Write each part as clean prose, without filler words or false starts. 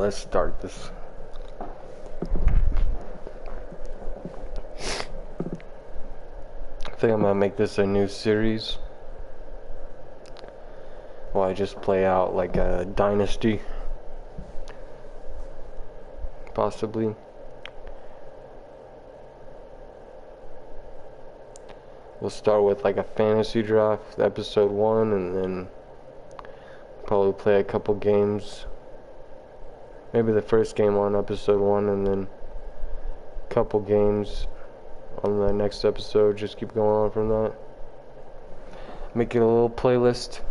let's start this. I think I'm gonna make this a new series. Well, I just play out like a dynasty. Possibly. We'll start with like a fantasy draft, episode 1, and then probably play a couple games. Maybe the first game on episode 1, and then a couple games on the next episode. Just keep going on from that. Make it a little playlist.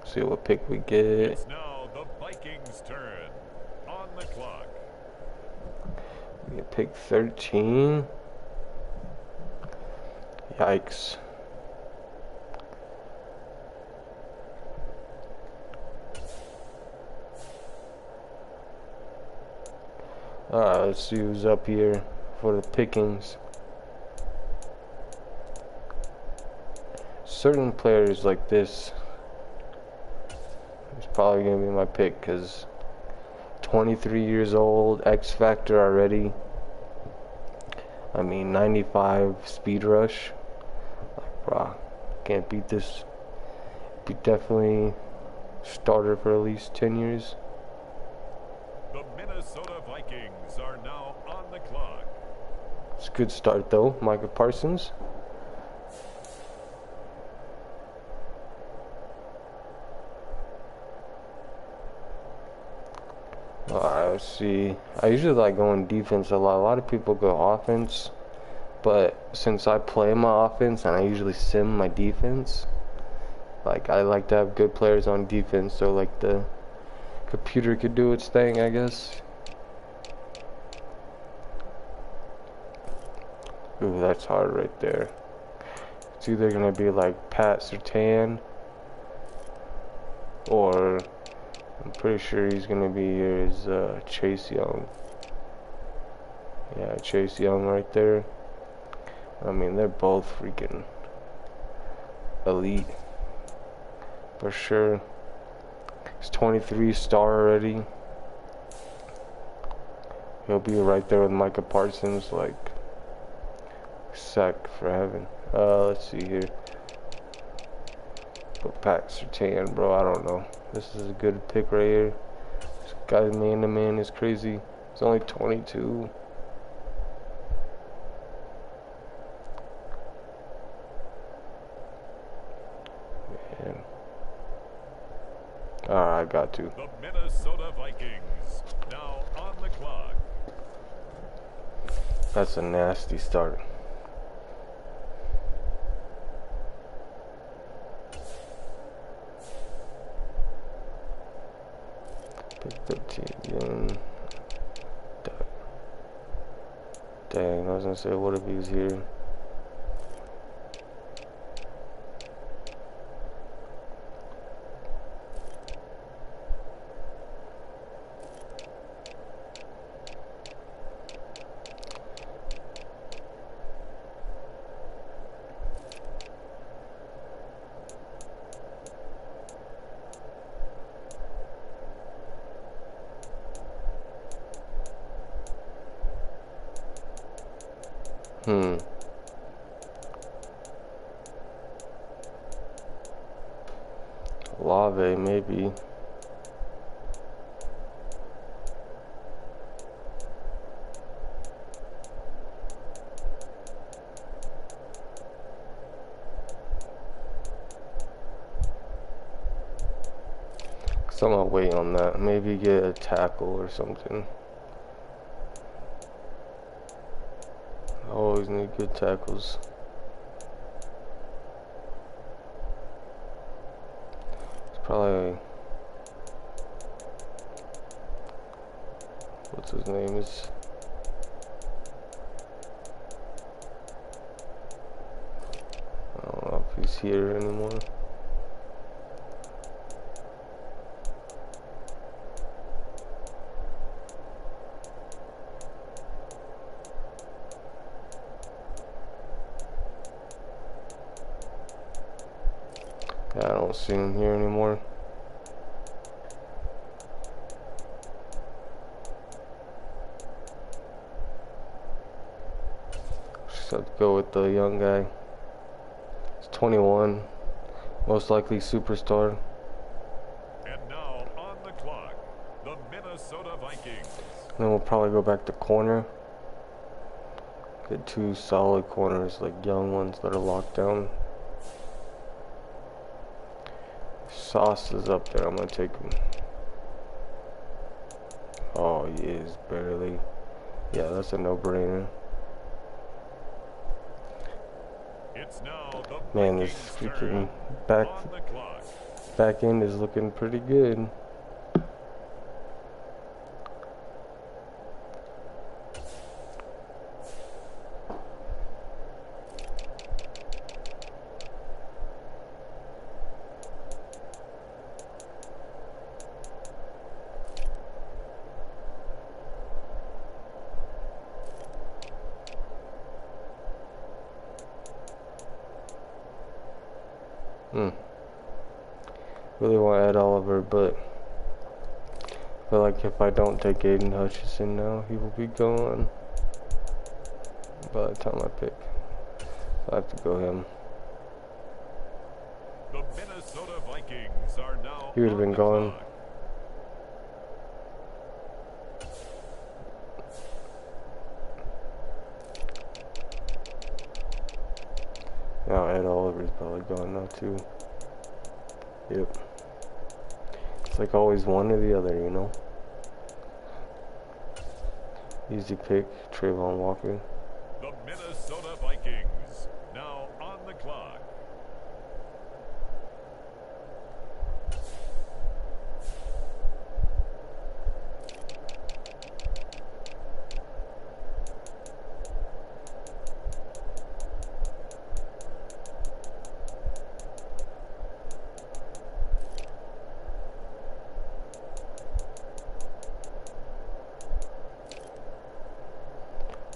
See what pick we get. It's now the Vikings' turn. On the clock. We get pick 13. Yikes. Alright, let's see who's up here for the pickings. Certain players like this is probably going to be my pick, because 23 years old, X Factor already. I mean, 95 speed rush. Like, brah, can't beat this. Be definitely starter for at least 10 years. The Minnesota Vikings are now on the clock. It's a good start though, Micah Parsons. Alright, let's see. I usually like going defense a lot. A lot of people go offense, but since I play my offense and I usually sim my defense, like I like to have good players on defense, so like the computer could do its thing, I guess. Ooh, that's hard right there. It's either gonna be like Pat Surtain, or I'm pretty sure he's gonna be here is Chase Young. Yeah, Chase Young right there. I mean, they're both freaking elite for sure. He's 23 star already. He'll be right there with Micah Parsons, like sack for heaven. Let's see here. But Pat Surtain, bro, I don't know. This is a good pick right here. This guy man to man is crazy. He's only 22. Man. Alright, I got to. The Minnesota Vikings now on the clock. That's a nasty start. Pick 13 again. Dang, I was gonna say, what if he's here? Lave, maybe. So I'm gonna wait on that. Maybe get a tackle or something. I always need good tackles. It's probably, what's his name is? I don't know if he's here anymore. Yeah, I don't see him here anymore. Just have to go with the young guy. He's 21, most likely superstar. And now on the clock, the Minnesota Vikings. Then we'll probably go back to corner. Get two solid corners, like young ones that are locked down. Sauce is up there. I'm gonna take him. Oh, he is barely. Yeah, that's a no-brainer. It's now the Man, this Vikings' freaking turn on the clock. back end is looking pretty good. Really want Ed Oliver, but I feel like if I don't take Aiden Hutchinson now, he will be gone by the time I pick. I have to go him. The Minnesota Vikings are now He would have been gone. clock. Now Ed Oliver's probably gone now too. Yep. It's like always one or the other, you know? Easy pick, Trayvon Walker. The Minnesota Vikings now on the clock.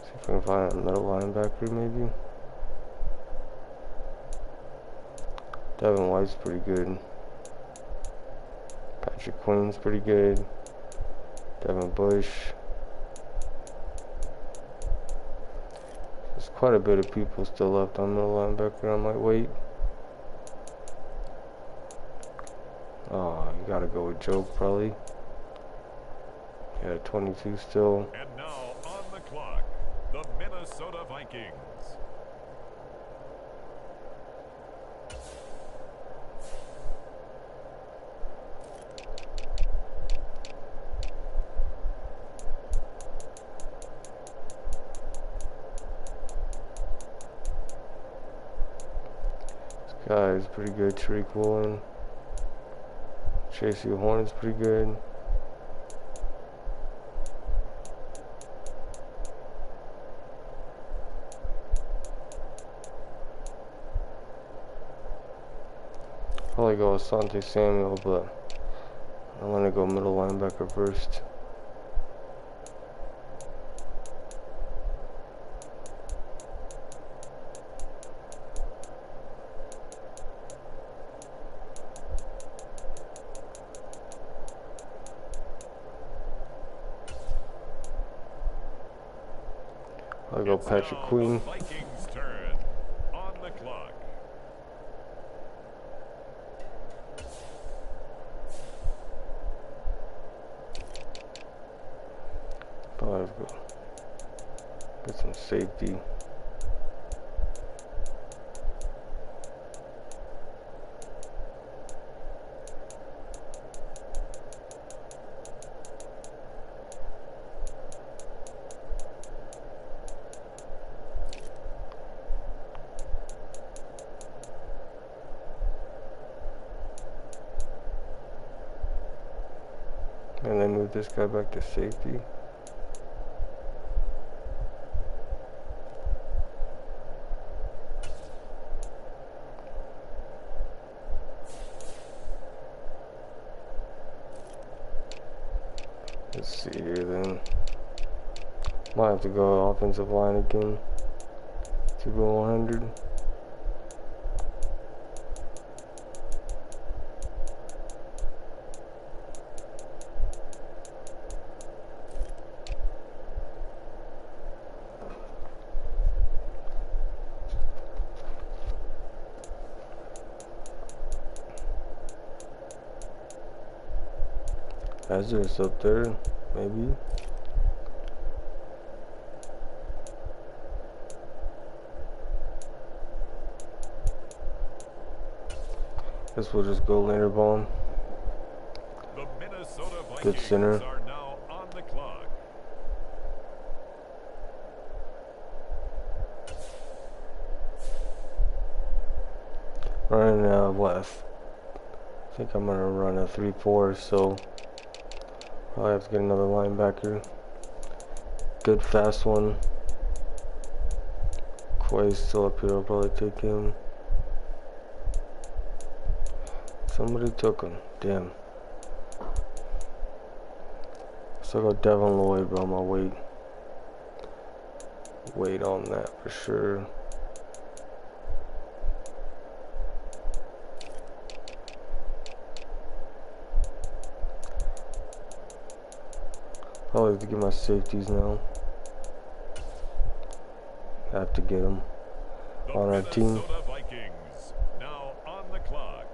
See if I can find a middle linebacker maybe. Devin White's pretty good. Patrick Queen's pretty good. Devin Bush. There's quite a bit of people still left on middle linebacker. I might wait. Oh, you gotta go with Joe probably. Yeah, 22 still. And now on the clock, the Minnesota Vikings. This guy is pretty good. Tariq Woolen. Chasey Horn's pretty good. Probably go with Asante Samuel, but I want to go middle linebacker first. I'll go It's Patrick now Queen. the Vikings' turn on the clock. Probably go get some safety. And then move this guy back to safety. Let's see here then. Might have to go offensive line again to go 100. Ezra's up there, maybe. Guess we'll just go later ball. The Minnesota Good Vikings center. are now on the clock. Running what? I think I'm gonna run a 3-4, so probably have to get another linebacker. Good fast one. Quay's still up here, I'll probably take him. Somebody took him. Damn. Still got Devin Lloyd, but I'm gonna wait on that for sure. Probably have to get my safeties now. Have to get them The on our team. Minnesota Vikings now on the clock.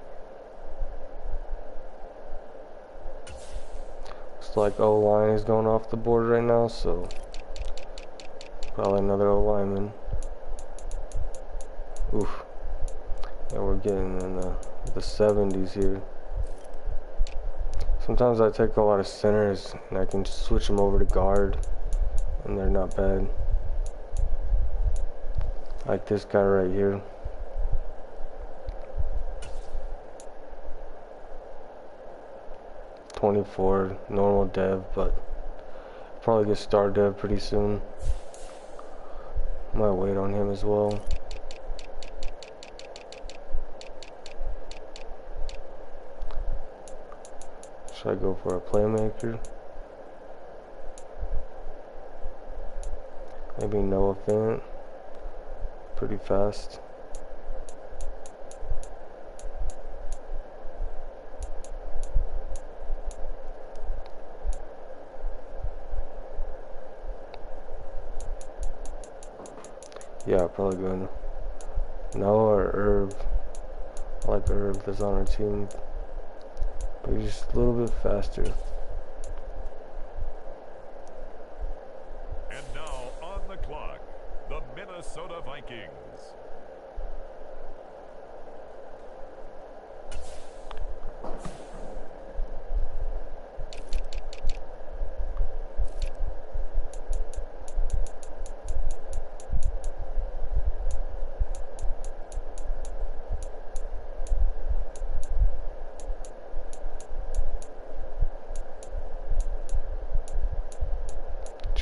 Looks like O-line is going off the board right now, so probably another O-lineman. Oof. Yeah, we're getting in the 70s here. Sometimes I take a lot of centers and I can switch them over to guard, and they're not bad. Like this guy right here. .24 normal dev, but probably get star dev pretty soon. Might wait on him as well. Should I go for a playmaker? Maybe Noah Fant. Pretty fast. Yeah, probably going Noah or Herb. I like Herb that's on our team. But he's just a little bit faster. And now on the clock, the Minnesota Vikings.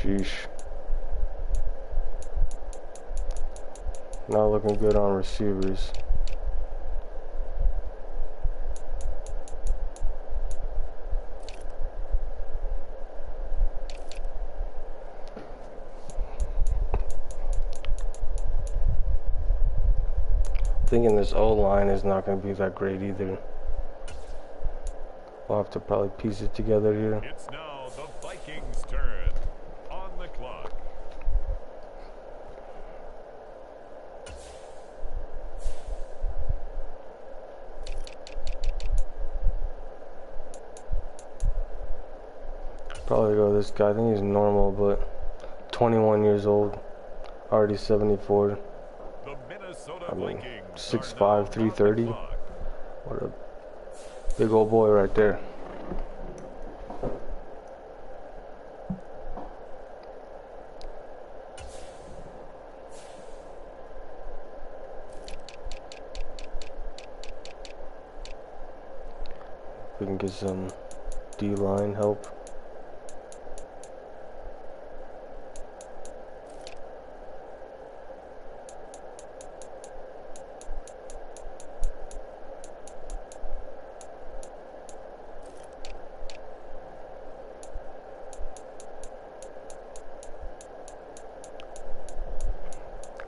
Sheesh. Not looking good on receivers. Thinking this O-line is not going to be that great either. We'll have to probably piece it together here. It's now the Vikings' turn on the clock. Probably go this guy. I think he's normal, but 21 years old, already 74. The Minnesota I mean, Vikings 6'5", are now on the 330. clock. What a big old boy right there. We can get some D-line help.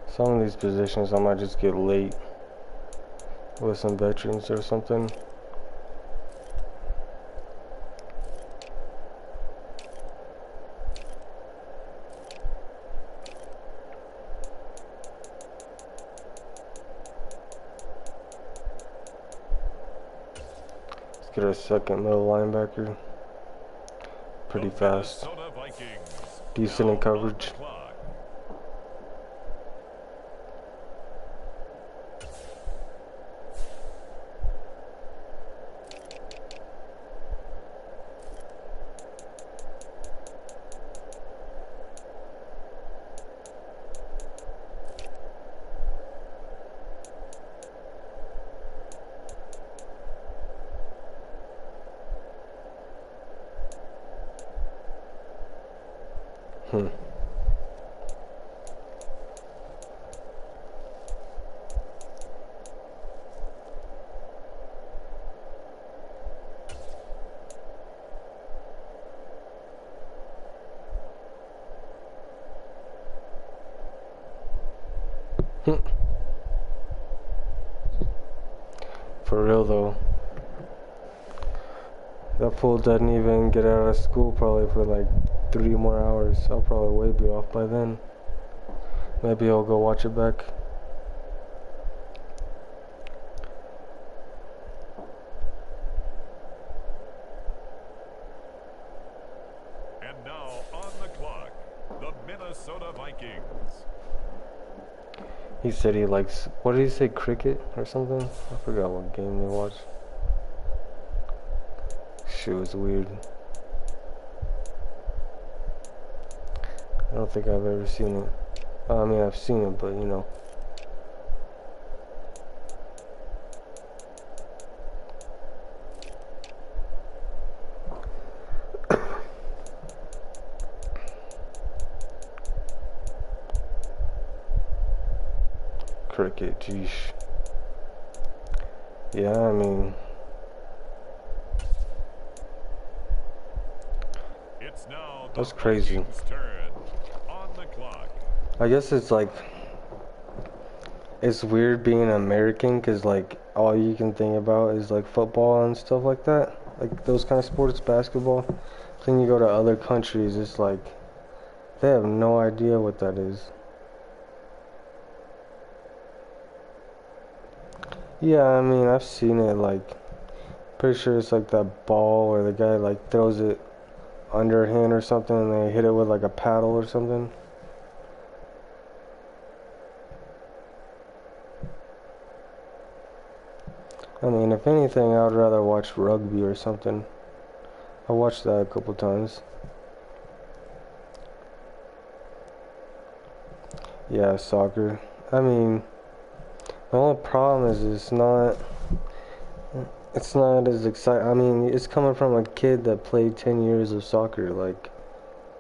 Some of these positions I might just get late with some veterans or something. Let's get our second middle linebacker. pretty The fast. Minnesota Vikings Decent in now on the coverage. clock. Hmm. Hmm. For real though. That fool doesn't even get out of school probably for like 3 more hours. I'll probably way be off by then. Maybe I'll go watch it back. And now on the clock, the Minnesota Vikings. He said he likes, what did he say, cricket or something? I forgot what game they watched. Shit was weird. I don't think I've ever seen it. I mean, I've seen it, but you know. Cricket, geesh. Yeah, I mean, It's now the that's crazy. Vikings' turn on the clock. I guess it's like, it's weird being an American because like all you can think about is like football and stuff like that. Like those kind of sports, basketball. Then you go to other countries, it's like, they have no idea what that is. Yeah, I mean, I've seen it, like, pretty sure it's like that ball where the guy like throws it underhand or something and they hit it with like a paddle or something. I mean, if anything, I would rather watch rugby or something. I watched that a couple times. Yeah, soccer. I mean, the only problem is it's not as exciting. I mean, it's coming from a kid that played 10 years of soccer. Like,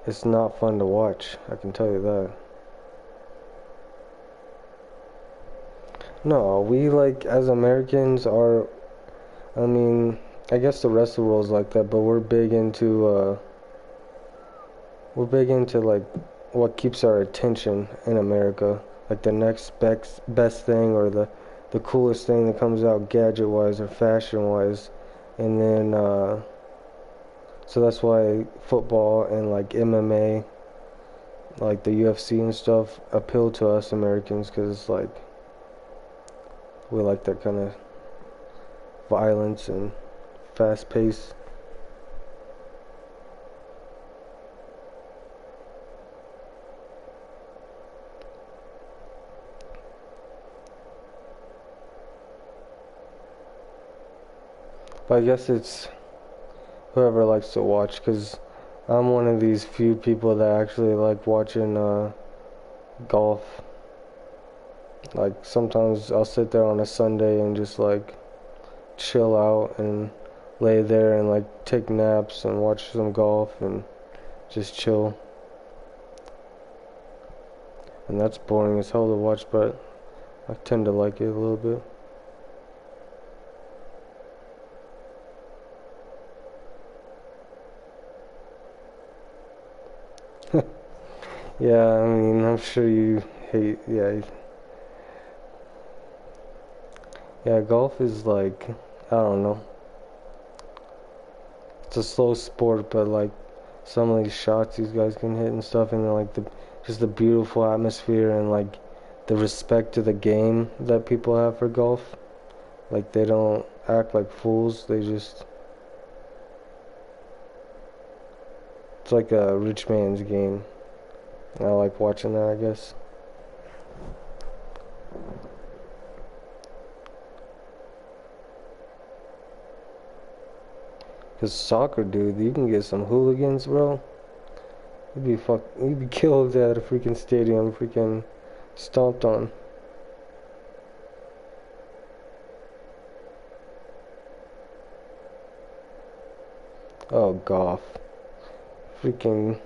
it's not fun to watch. I can tell you that. No, we like as Americans are. I mean, I guess the rest of the world's like that, but we're big into like what keeps our attention in America. Like the next best thing or the coolest thing that comes out gadget wise or fashion wise, and then so that's why football and like MMA, like the UFC and stuff, appeal to us Americans because it's like we like that kind of violence and fast pace. But I guess it's whoever likes to watch, because I'm one of these few people that actually like watching golf. Like sometimes I'll sit there on a Sunday and just like chill out and lay there and like take naps and watch some golf and just chill. And that's boring as hell to watch, but I tend to like it a little bit. Yeah, I mean, I'm sure you hate, yeah. Yeah, golf is like, I don't know. It's a slow sport, but like some of these shots these guys can hit and stuff, and then like just the beautiful atmosphere and like the respect to the game that people have for golf. Like they don't act like fools. They just It's like a rich man's game. I like watching that, I guess. Cause soccer, dude, you can get some hooligans, bro. You'd be killed at a freaking stadium, freaking stomped on. Oh, golf. Freaking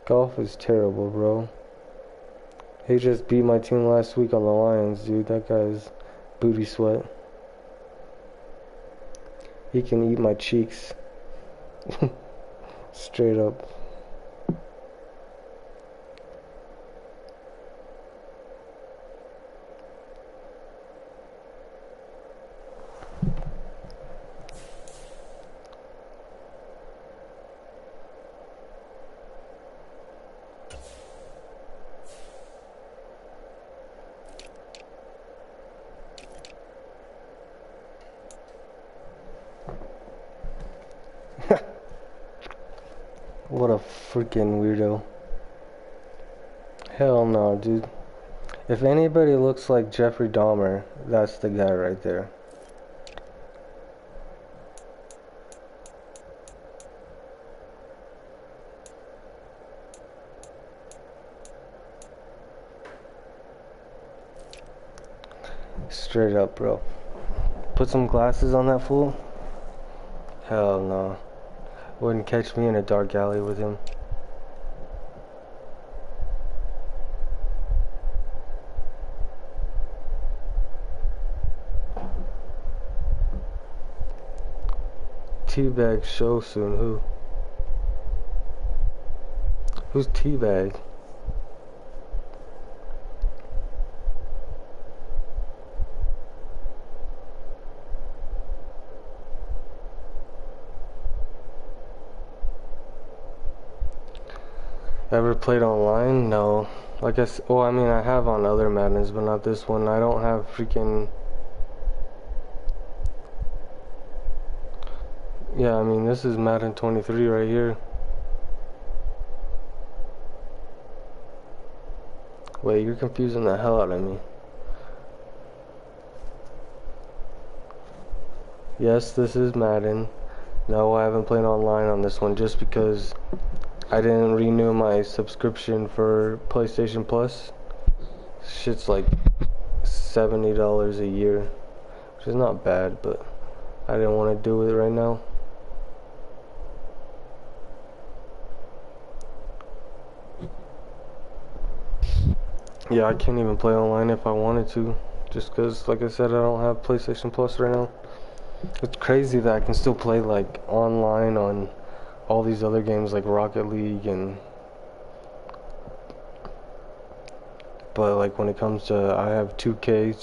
golf is terrible, bro. He just beat my team last week on the Lions, dude. That guy's booty sweat. He can eat my cheeks. Straight up. What a freaking weirdo. Hell no, dude. If anybody looks like Jeffrey Dahmer, that's the guy right there. Straight up, bro. Put some glasses on that fool? Hell no. Wouldn't catch me in a dark alley with him. Teabag show soon. Who? Who's Teabag? Ever played online? No. Like well, I mean, I have on other Maddens, but not this one. I don't have freaking. Yeah, I mean, this is Madden 23 right here. Wait, you're confusing the hell out of me. Yes, this is Madden. No, I haven't played online on this one just because I didn't renew my subscription for PlayStation Plus. Shit's like $70 a year, which is not bad, but I didn't want to do it right now. Yeah, I can't even play online if I wanted to, just because, like I said, I don't have PlayStation Plus right now. It's crazy that I can still play like online on all these other games like Rocket League but like when it comes to, I have 2K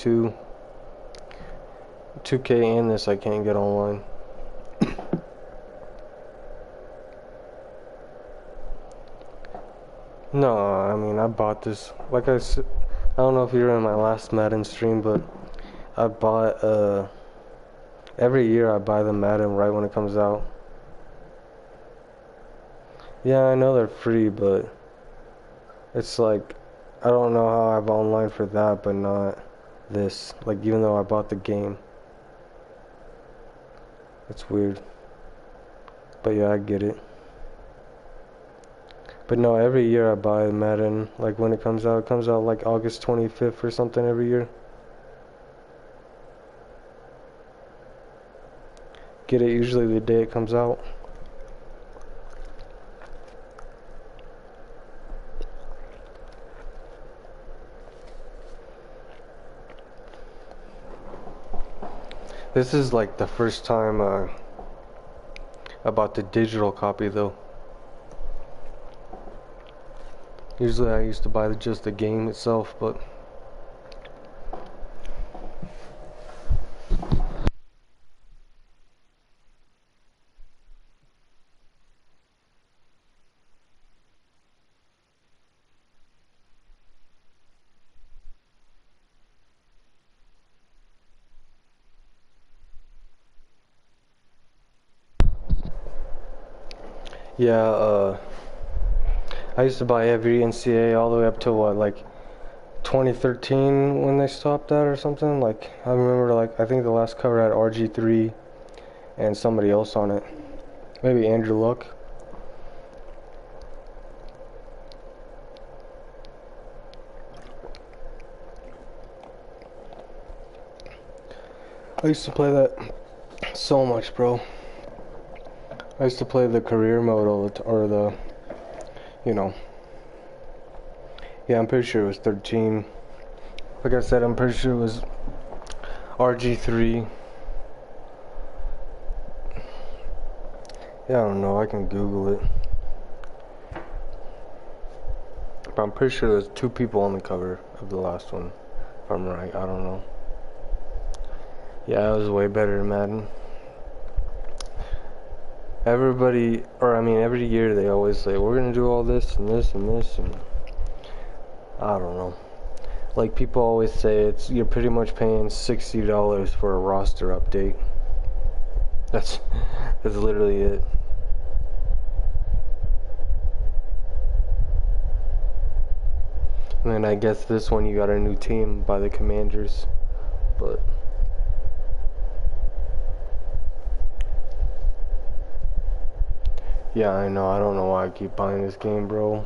and this I can't get online. No, I mean, I bought this, like I said, I don't know if you were in my last Madden stream, but I bought, every year I buy the Madden right when it comes out. Yeah, I know they're free, but it's like, I don't know how I have online for that, but not this. Like, even though I bought the game. It's weird. But yeah, I get it. But no, every year I buy Madden, like when it comes out like August 25th or something every year. Get it usually the day it comes out. This is like the first time I bought the digital copy though. Usually I used to buy just the game itself, but Yeah, I used to buy every NCAA all the way up to what, like 2013 when they stopped that or something. Like, I remember, like, I think the last cover had RG3 and somebody else on it. Maybe Andrew Luck. I used to play that so much, bro. I used to play the career mode or the, you know. Yeah, I'm pretty sure it was 13. Like I said, I'm pretty sure it was RG3. Yeah, I don't know. I can Google it. But I'm pretty sure there's 2 people on the cover of the last one. If I'm right, I don't know. Yeah, it was way better than Madden. Everybody, or I mean, every year they always say, we're gonna do all this and this and this, and I don't know. Like, people always say you're pretty much paying $60 for a roster update. That's literally it. And then I guess this one you got a new team by the Commanders, but yeah, I know. I don't know why I keep buying this game, bro.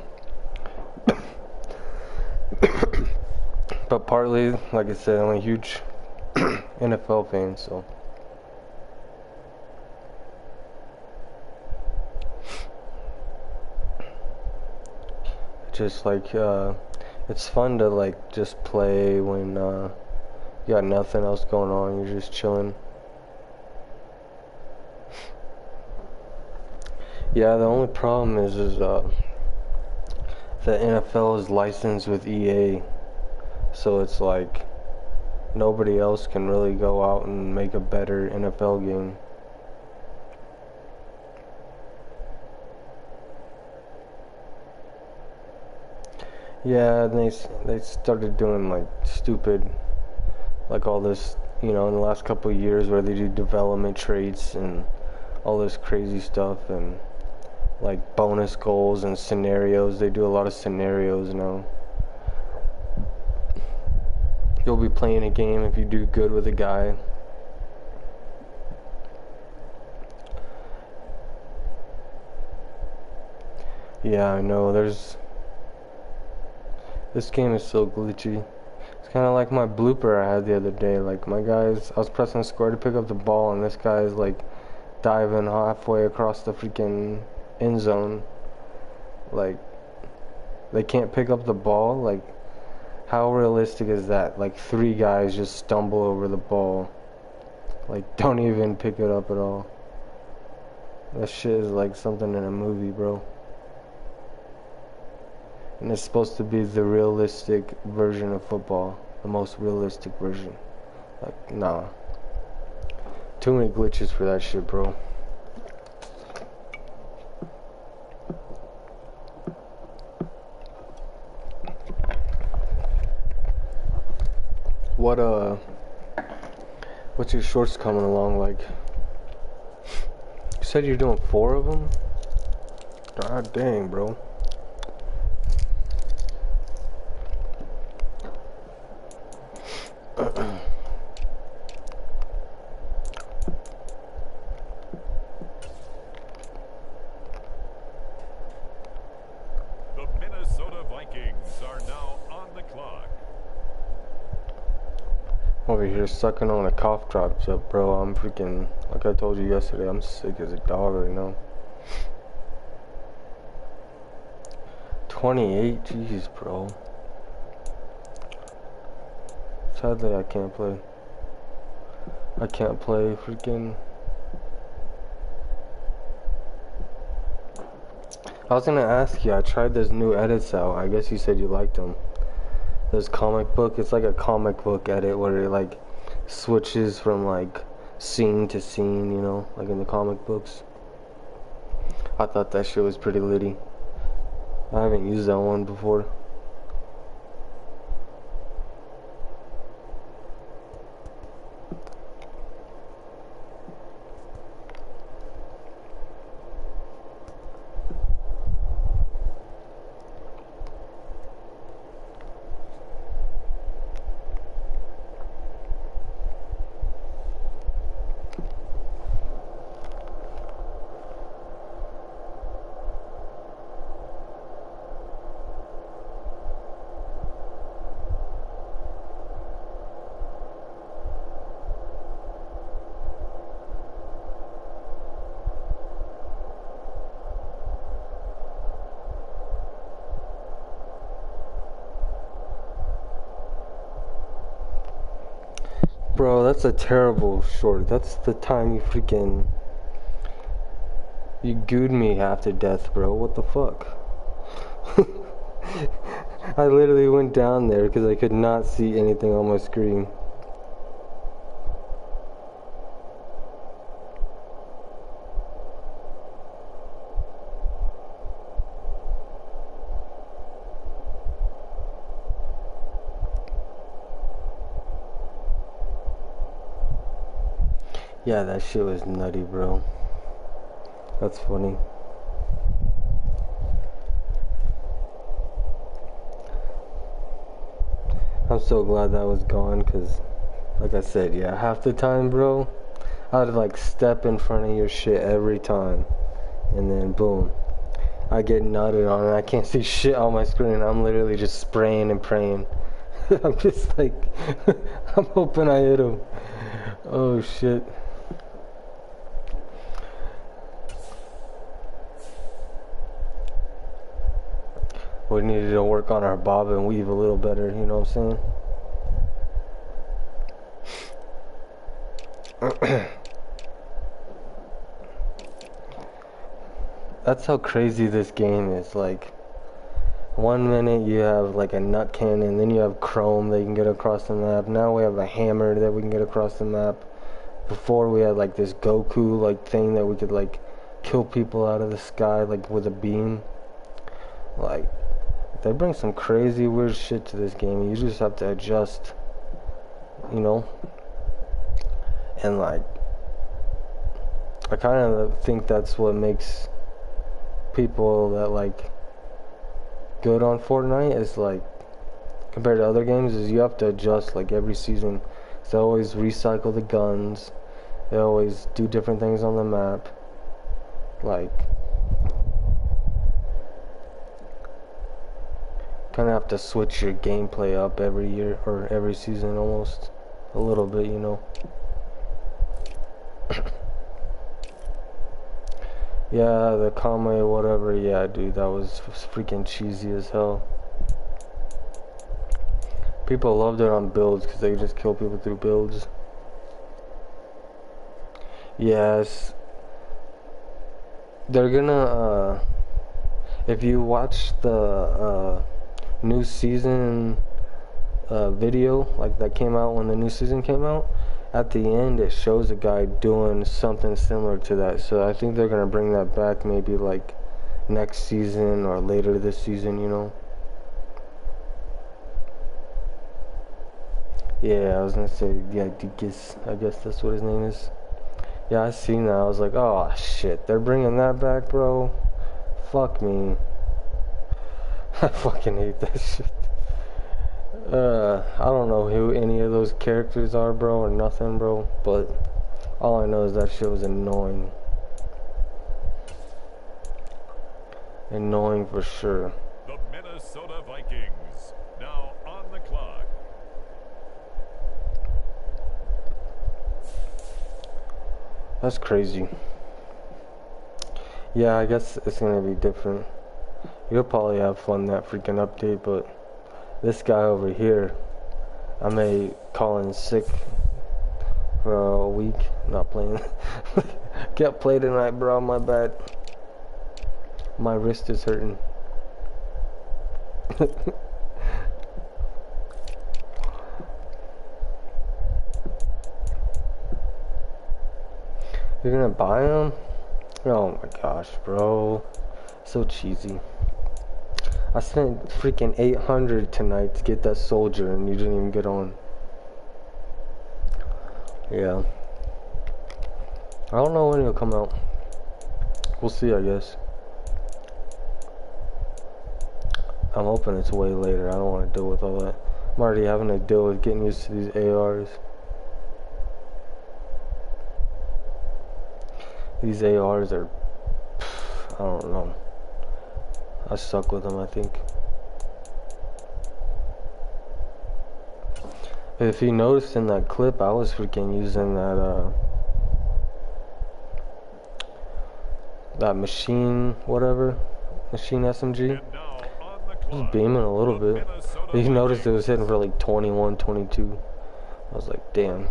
But partly, like I said, I'm a huge NFL fan, so. Just like, it's fun to like just play when you got nothing else going on, you're just chilling. Yeah, the only problem is the NFL is licensed with EA, so it's like nobody else can really go out and make a better NFL game. Yeah, and they started doing like stupid, like all this, in the last couple of years where they do development traits and all this crazy stuff and like bonus goals and scenarios. They do a lot of scenarios now. You'll be playing a game if you do good with a guy. Yeah, I know. This game is so glitchy. It's kind of like my blooper I had the other day. Like, I was pressing square to pick up the ball, and this guy is like diving halfway across the freaking end zone. Like, they can't pick up the ball. Like, how realistic is that? Like, 3 guys just stumble over the ball. Like, don't even pick it up at all. That shit is like something in a movie, bro. And it's supposed to be the realistic version of football. The most realistic version. Like, nah. Too many glitches for that shit, bro. What's your shorts coming along like? You said you're doing 4 of them? God dang, bro. The Minnesota Vikings are now on the clock. Over here sucking on a cough drops up, bro. I'm freaking, like I told you yesterday, I'm sick as a dog right now. 28, jeez, bro. Sadly, I can't play. I can't play freaking. I was gonna ask you, I tried those new edits out. I guess you said you liked them. This comic book, it's like a comic book edit where it like switches from like scene to scene, like in the comic books. I thought that shit was pretty litty. I haven't used that one before. Bro, that's a terrible short. That's the time you freaking... You gooed me half to death, bro. What the fuck? I literally went down there because I could not see anything on my screen. Yeah, that shit was nutty, bro. That's funny. I'm so glad that was gone, because, like I said, yeah, half the time, bro, I'd like step in front of your shit every time, and then boom, I get nutted on and I can't see shit on my screen. I'm literally just spraying and praying. I'm just like, I'm hoping I hit him. Oh shit. We needed to work on our bob and weave a little better, you know what I'm saying? That's how crazy this game is. Like, 1 minute you have like a nut cannon, then you have chrome that you can get across the map. Now we have a hammer that we can get across the map. Before we had like this Goku like thing that we could like kill people out of the sky like with a beam. Like, they bring some crazy weird shit to this game. You just have to adjust, you know. And like, I kind of think that's what makes people that like good on Fortnite is like, compared to other games, is you have to adjust like every season. They always recycle the guns. They always do different things on the map. Like, kind of have to switch your gameplay up every year or every season almost a little bit, you know. Yeah, the Kame whatever, yeah, dude, that was freaking cheesy as hell. People loved it on builds because they just kill people through builds. Yes, they're gonna, if you watch the new season video, like that came out when the new season came out, at the end it shows a guy doing something similar to that. So I think they're gonna bring that back maybe like next season or later this season, you know. Yeah, I was gonna say, yeah, Dicus, I guess that's what his name is. Yeah, I seen that. I was like, oh shit, they're bringing that back, bro. Fuck me. I fucking hate that shit. I don't know who any of those characters are, bro, or nothing, bro, but all I know is that shit was annoying. Annoying for sure. The Minnesota Vikings now on the clock. That's crazy. Yeah, I guess it's gonna be different. You'll probably have fun that freaking update, but this guy over here, I may call in sick for a week. Not playing. Can't play tonight, bro. My bad. My wrist is hurting. You're gonna buy them? Oh my gosh, bro. So cheesy. I spent freaking 800 tonight to get that soldier and you didn't even get on. Yeah. I don't know when it'll come out. We'll see, I guess. I'm hoping it's way later. I don't want to deal with all that. I'm already having to deal with getting used to these ARs. These ARs are, I don't know. I suck with them, I think. If you noticed in that clip, I was freaking using that, that machine, whatever, machine SMG. Just beaming a little bit. You noticed it was hitting for like 21, 22. I was like, damn.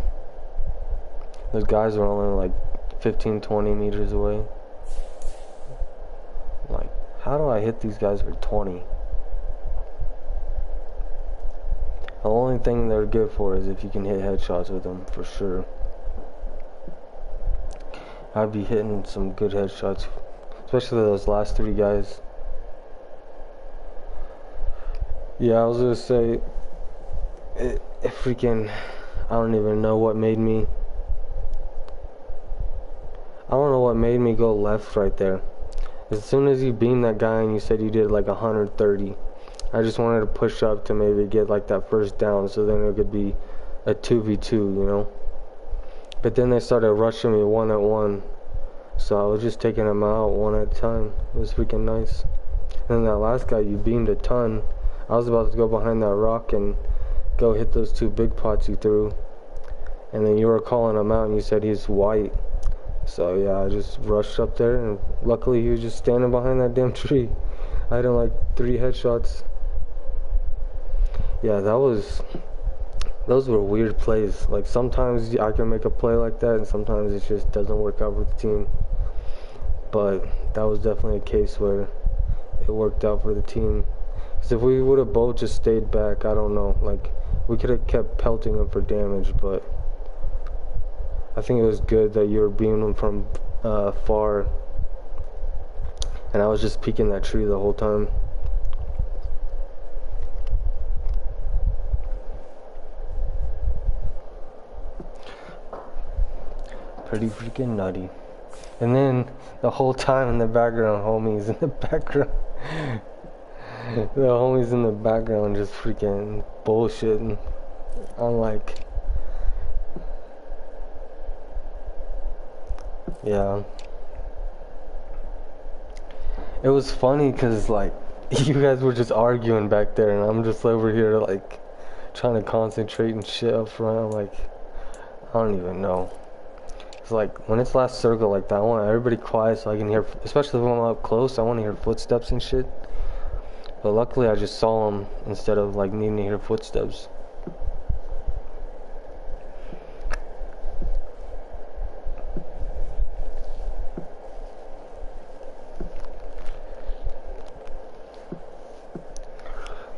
Those guys were only like 15, 20 meters away. Like, how do I hit these guys for 20? The only thing they're good for is if you can hit headshots with them, for sure. I'd be hitting some good headshots, especially those last 3 guys. Yeah, I was gonna say, it freaking, I don't even know what made me, I don't know what made me go left right there. As soon as you beamed that guy and you said you did like 130, I just wanted to push up to maybe get like that first down, so then it could be a 2v2, you know. But then they started rushing me 1-on-1, so I was just taking them out one at a time. It was freaking nice. And then that last guy, you beamed a ton. I was about to go behind that rock and go hit those 2 big pots you threw, and then you were calling him out and you said he's white. So yeah, I just rushed up there, and luckily he was just standing behind that damn tree. I had him like 3 headshots. Yeah, those were weird plays. Like, sometimes I can make a play like that, and sometimes it just doesn't work out with the team. But that was definitely a case where it worked out for the team. Because if we would have both just stayed back, I don't know. Like, we could have kept pelting them for damage, but I think it was good that you were beaming them from far, and I was just peeking that tree the whole time. Pretty freaking nutty. And then the whole time in the background, homies in the background, the homies in the background just freaking bullshitting. I'm like, yeah. It was funny because, like, you guys were just arguing back there, and I'm just over here, like, trying to concentrate and shit up front. I'm like, I don't even know. It's like, when it's last circle like that, I want everybody quiet so I can hear, especially when I'm up close, I want to hear footsteps and shit. But luckily I just saw them instead of, like, needing to hear footsteps.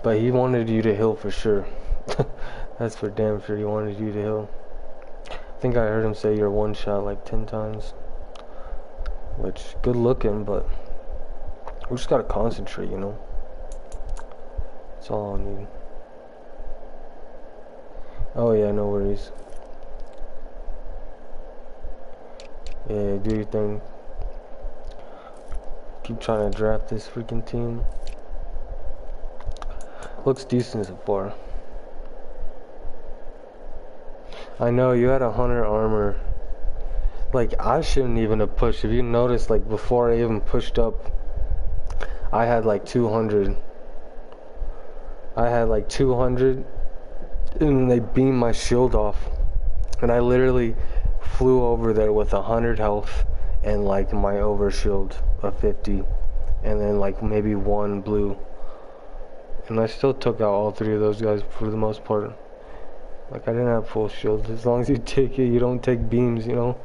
But he wanted you to heal for sure. That's for damn sure, he wanted you to heal. I think I heard him say you're one shot like 10 times. Which, good looking, but we just gotta concentrate, you know? That's all I need. Oh yeah, no worries. Yeah, do your thing. Keep trying to draft this freaking team. Looks decent so far. I know, you had 100 armor. Like, I shouldn't even have pushed. If you noticed, like, before I even pushed up, I had like 200. I had like 200, and they beamed my shield off. And I literally flew over there with 100 health and like my overshield of 50. And then like maybe 1 blue. And I still took out all 3 of those guys for the most part. Like, I didn't have full shield. As long as you take it, you don't take beams, you know?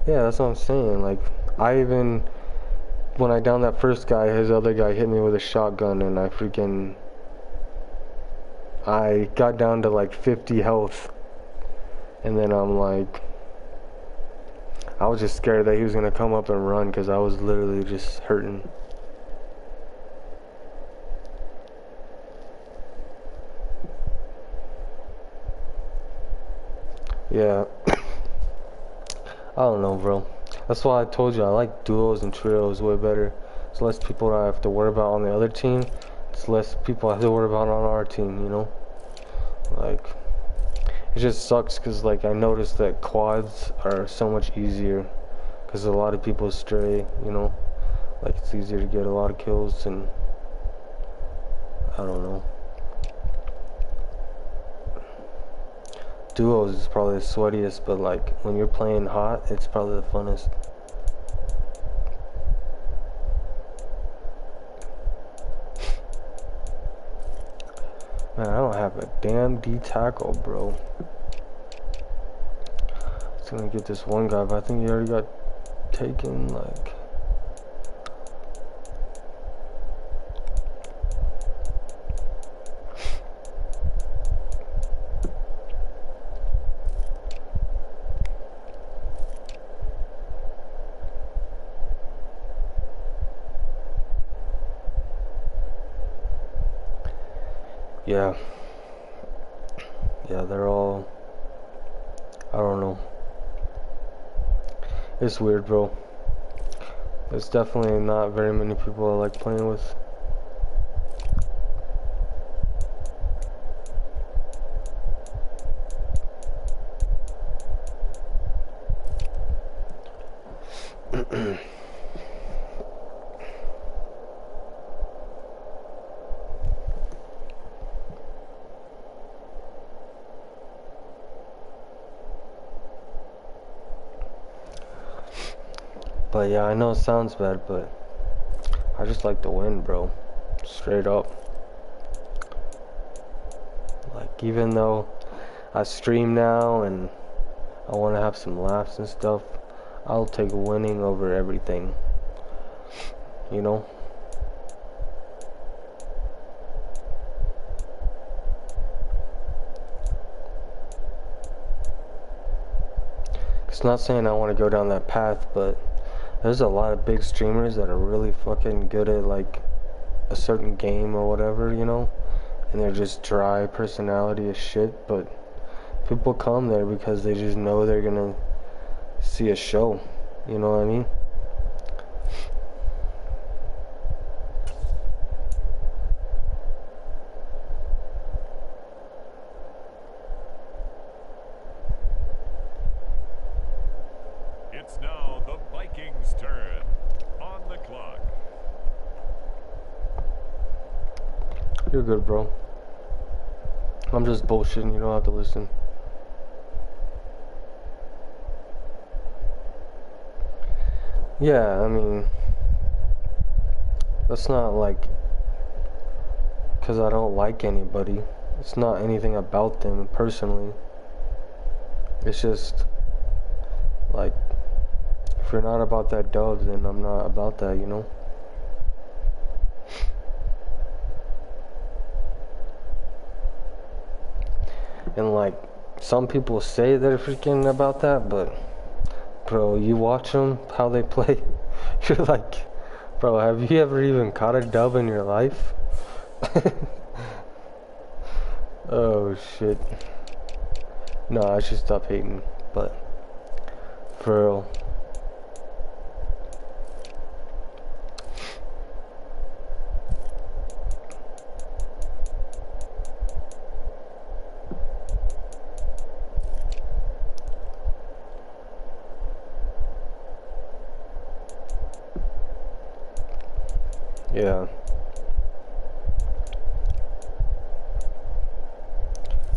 Yeah, that's what I'm saying. Like, I even, when I downed that first guy, his other guy hit me with a shotgun, and I got down to like 50 health. And then I'm like, I was just scared that he was gonna come up and run, because I was literally just hurting. Yeah. I don't know, bro. That's why I told you I like duos and trios way better. It's less people I have to worry about on the other team. It's less people I have to worry about on our team, you know? Like, it just sucks because, like, I noticed that quads are so much easier because a lot of people stray, you know? Like, it's easier to get a lot of kills, and I don't know. Duos is probably the sweatiest, but like when you're playing hot, it's probably the funnest. Man, I don't have a damn D tackle, bro. I was gonna get this one guy, but I think he already got taken, like... Yeah. Yeah, they're all... I don't know. It's weird, bro. There's definitely not very many people I like playing with. But yeah, I know it sounds bad, but I just like to win, bro. Straight up. Like, even though I stream now and I want to have some laughs and stuff, I'll take winning over everything. You know? It's not saying I want to go down that path, but there's a lot of big streamers that are really fucking good at like a certain game or whatever, you know? And they're just dry personality as shit, but people come there because they just know they're gonna see a show. You know what I mean? It's now the Vikings' turn. On the clock. You're good, bro. I'm just bullshitting. You don't have to listen. Yeah, I mean, that's not like because I don't like anybody. It's not anything about them personally. It's just like if you're not about that dub, then I'm not about that, you know? And like some people say they're freaking about that, but bro, you watch them how they play, you're like, bro, have you ever even caught a dub in your life? Oh shit. No, I should stop hating, but for real. Yeah.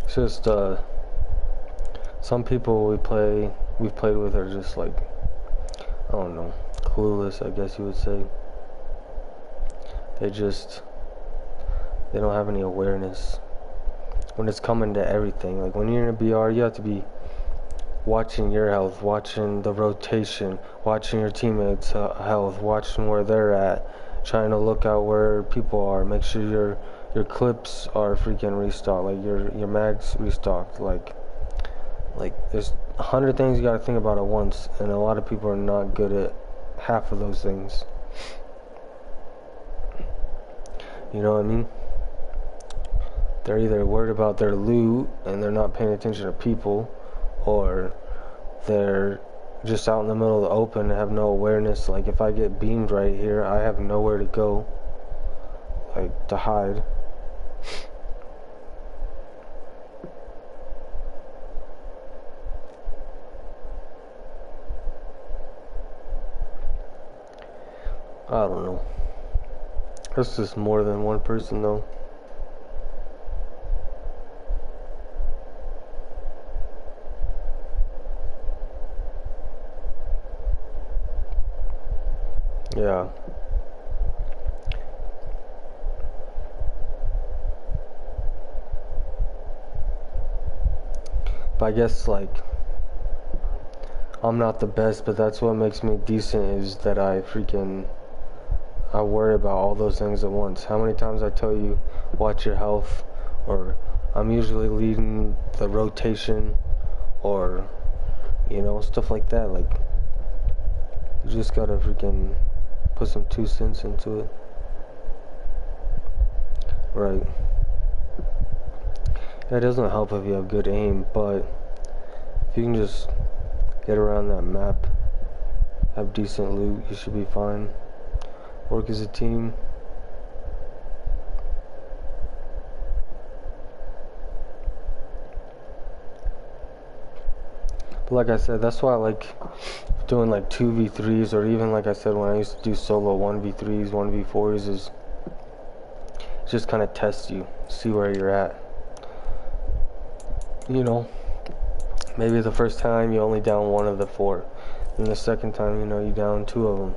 It's just some people we've played with are just like, I don't know, clueless, I guess you would say. They don't have any awareness when it's coming to everything. Like when you're in a BR, you have to be watching your health, watching the rotation, watching your teammates' health, watching where they're at, trying to look out where people are, make sure your clips are freaking restocked, like your mags restocked, like there's 100 things you gotta think about at once, and a lot of people are not good at half of those things. You know what I mean? They're either worried about their loot and they're not paying attention to people, or they're just out in the middle of the open and have no awareness. Like if I get beamed right here, I have nowhere to go, like to hide. I don't know. That's just more than one person though. Yeah. But I guess like I'm not the best, but that's what makes me decent is that I worry about all those things at once. How many times I tell you watch your health, or I'm usually leading the rotation, or stuff like that. Like you just gotta freaking put some 2 cents into it. Right. It doesn't help if you have good aim, but if you can just get around that map, have decent loot, you should be fine. Work as a team. But like I said, that's why I like doing like 2v3s, or even like I said when I used to do solo 1v3s, 1v4s, is just kind of test you, see where you're at. Maybe the first time you only down one of the four, and the second time you down two of them.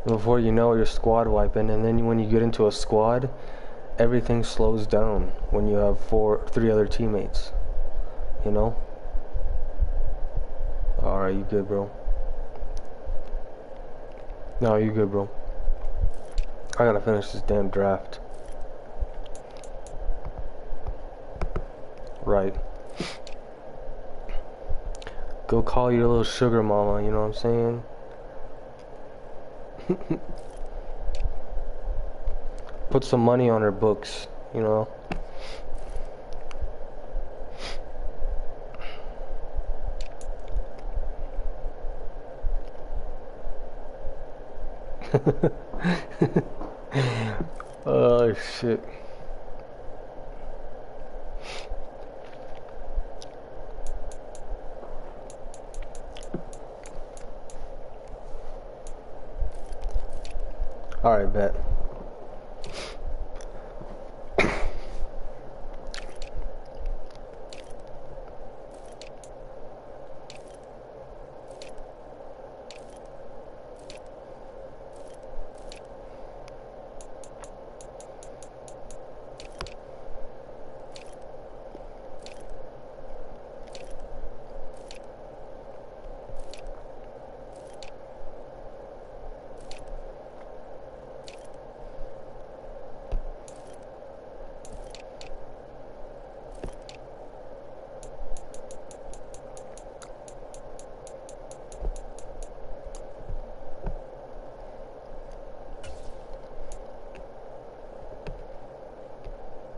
Before you know it, you're squad wiping, and then when you get into a squad, everything slows down when you have three other teammates. Alright, you good, bro? No, you good, bro. I gotta finish this damn draft. Right. Go call your little sugar mama, you know what I'm saying? Put some money on her books, Oh shit. Alright, bet.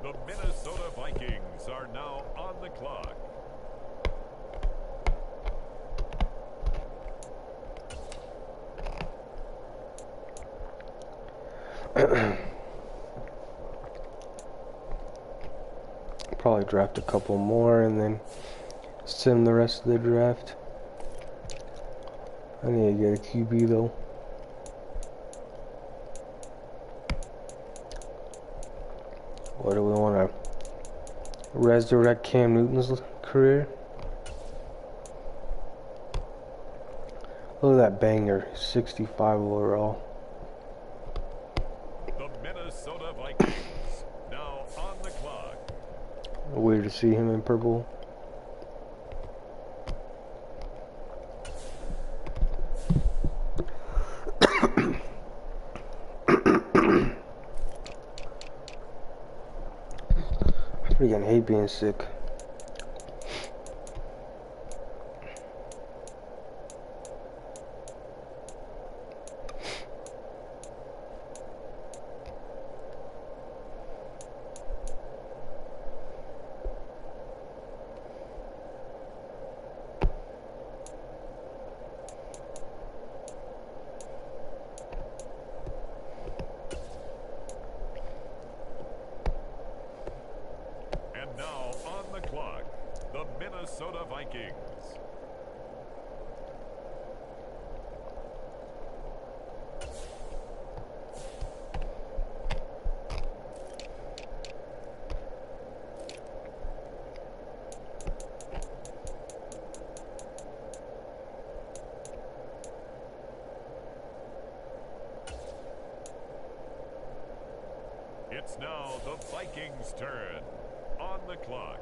The Minnesota Vikings are now on the clock. Probably draft a couple more and then sim the rest of the draft. I need to get a QB though. Or do we want to resurrect Cam Newton's career? Look at that banger, 65 overall. The Minnesota Vikings now on the clock. Weird to see him in purple. I freaking hate being sick. And now on the clock, the Minnesota Vikings. It's now the Vikings' turn on the clock.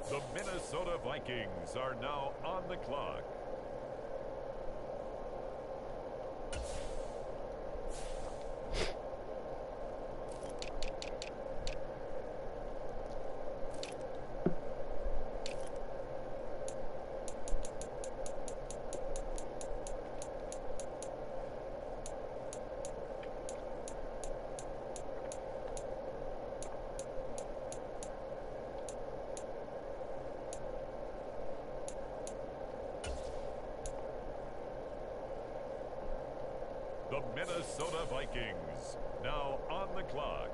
The Minnesota Vikings are now on the clock. The Minnesota Vikings now on the clock.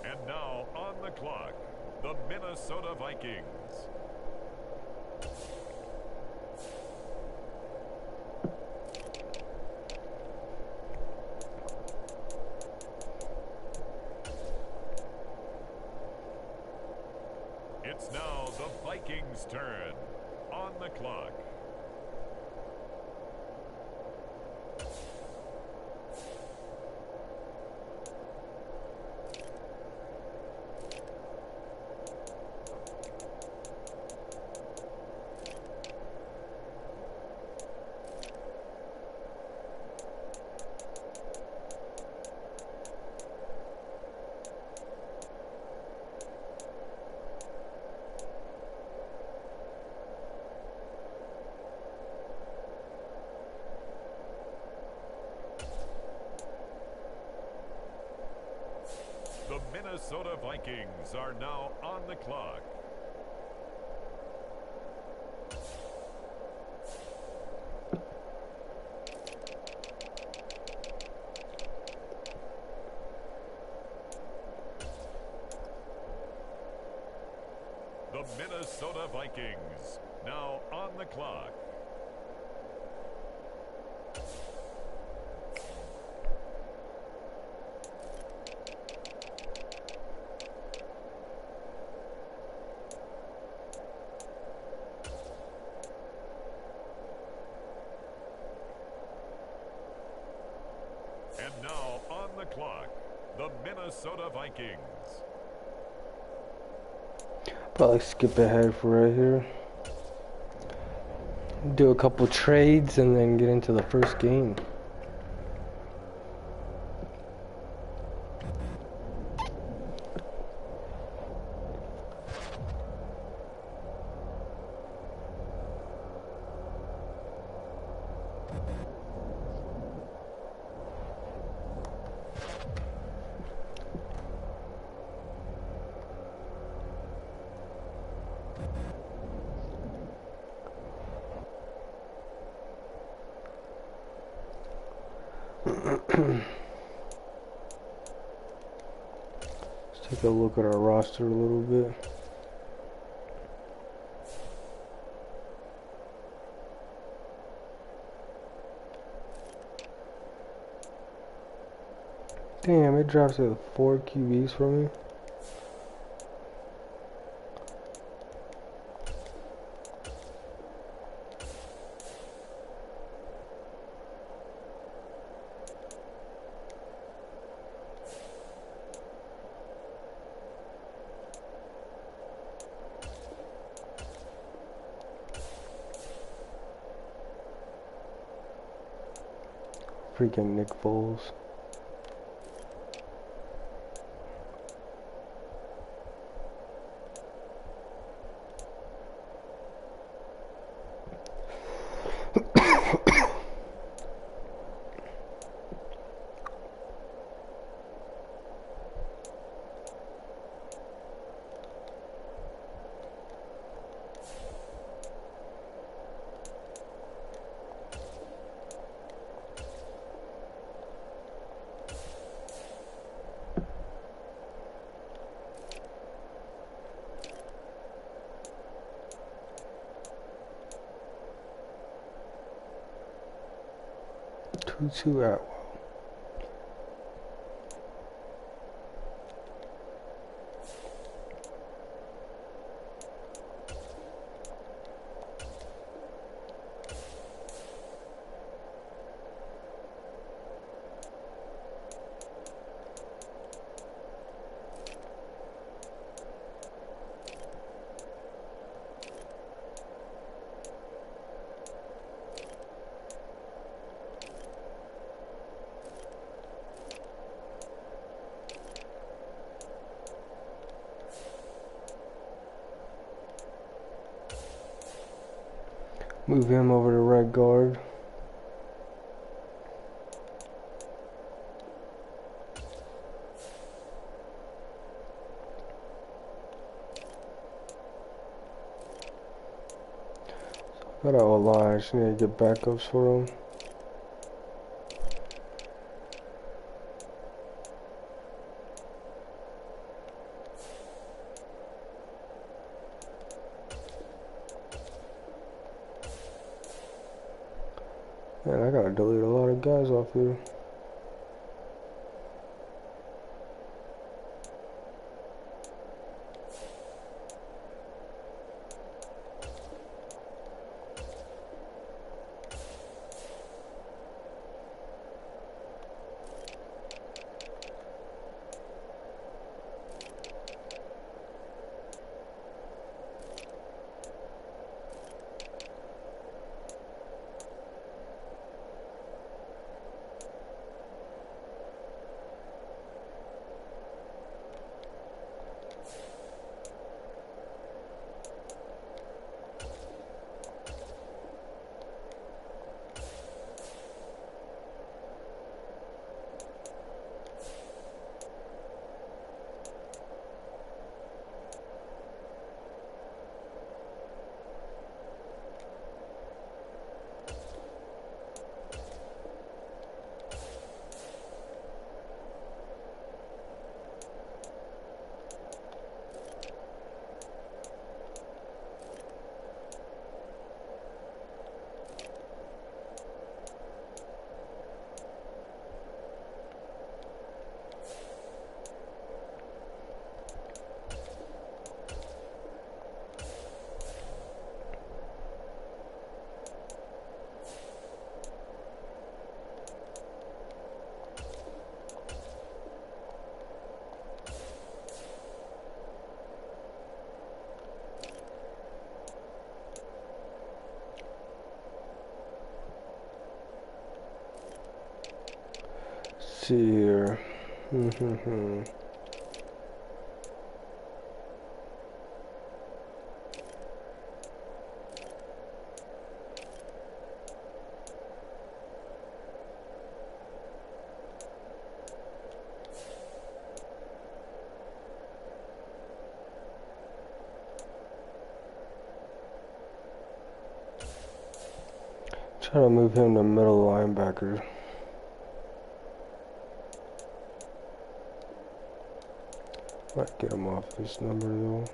And now on the clock, the Minnesota Vikings. It's now the Vikings' turn on the clock. The Minnesota Vikings are now on the clock. The Minnesota Vikings now on the clock. And now on the clock, the Minnesota Vikings. Probably skip ahead for right here. Do a couple trades and then get into the first game. Let's take a look at our roster a little bit. Damn, it drops to 4 QBs for me. Freaking Nick Foles. Tutu Atwell. Move him over to right guard. Got our line. Just need to get backups for him. Man, I gotta delete a lot of guys off here. See here. Try to move him to middle linebacker. Might get him off this number though.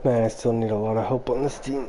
Man, I still need a lot of help on this team.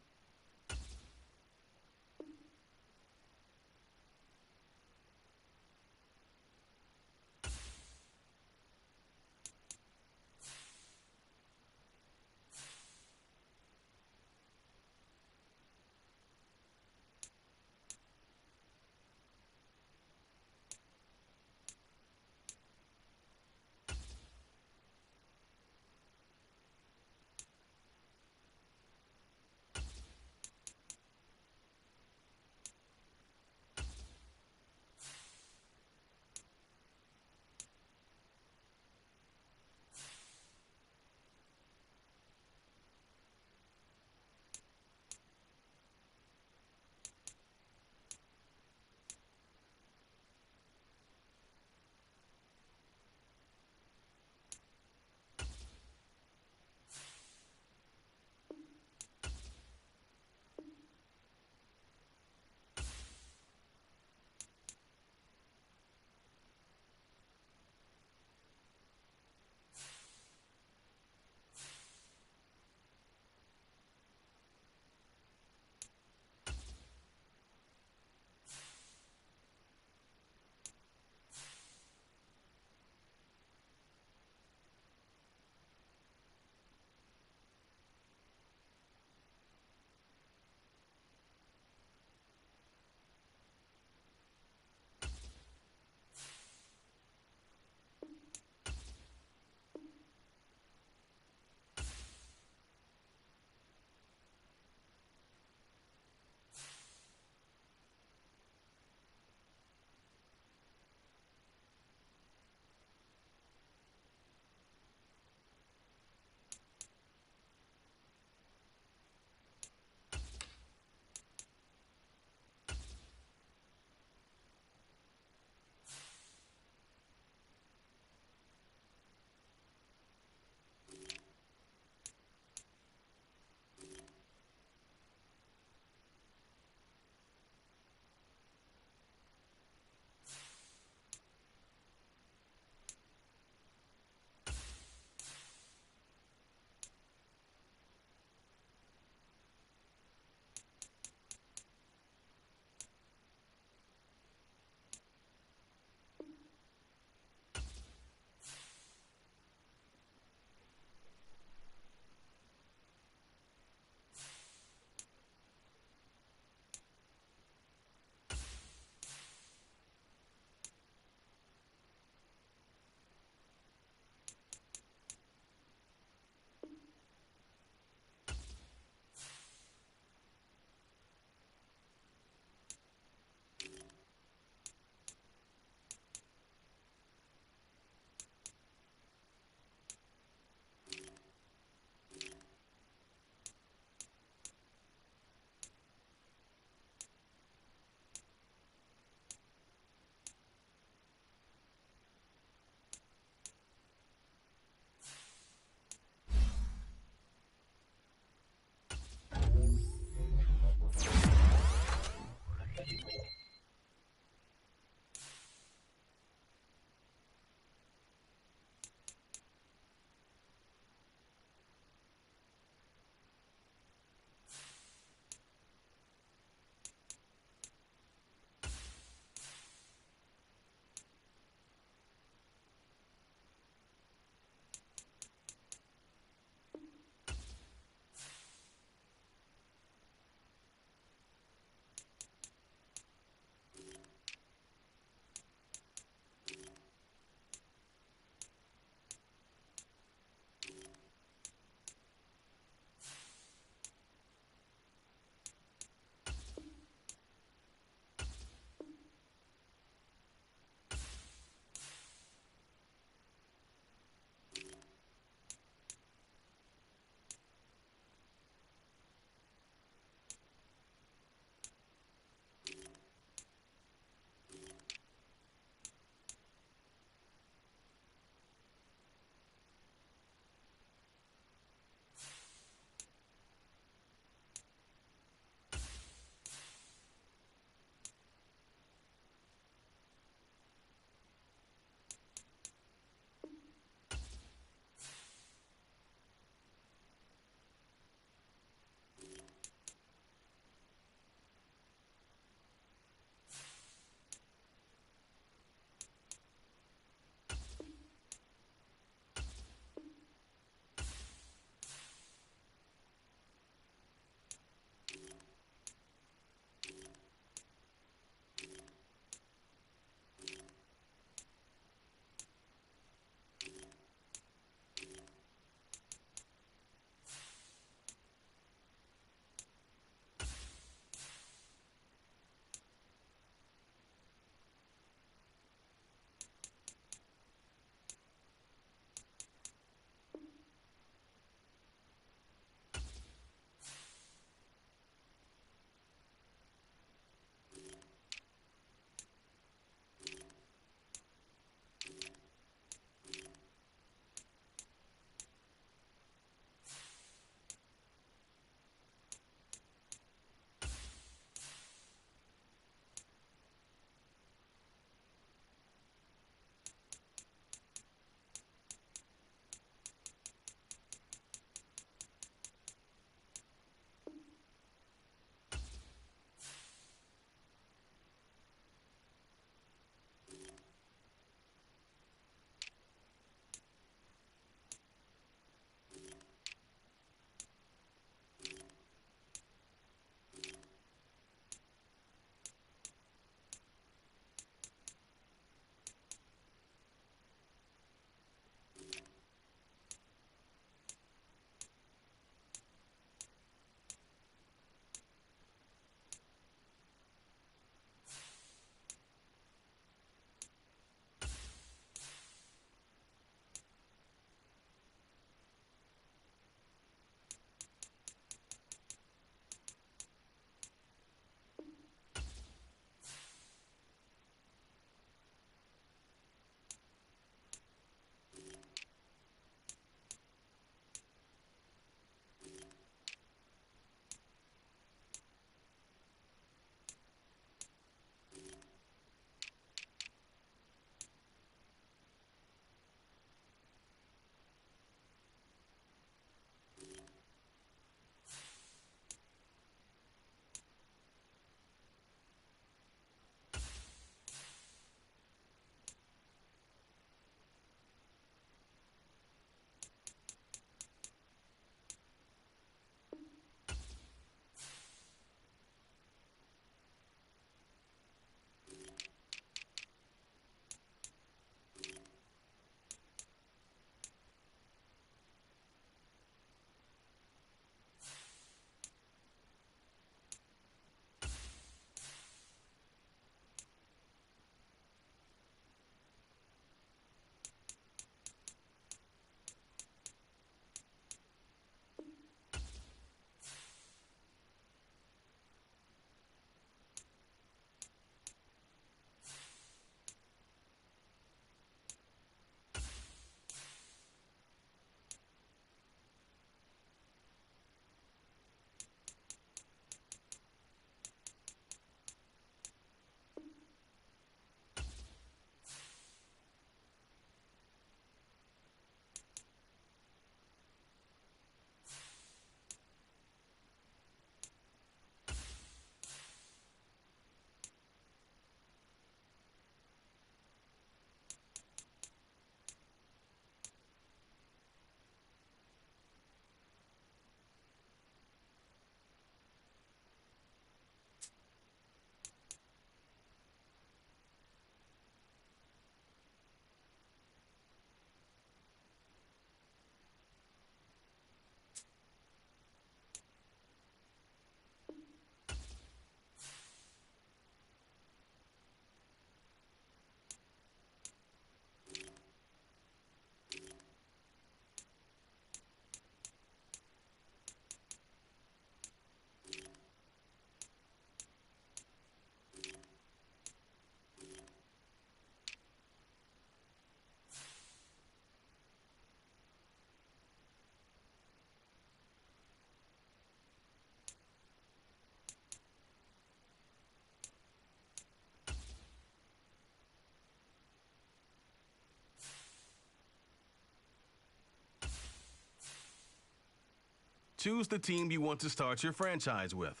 choose the team you want to start your franchise with.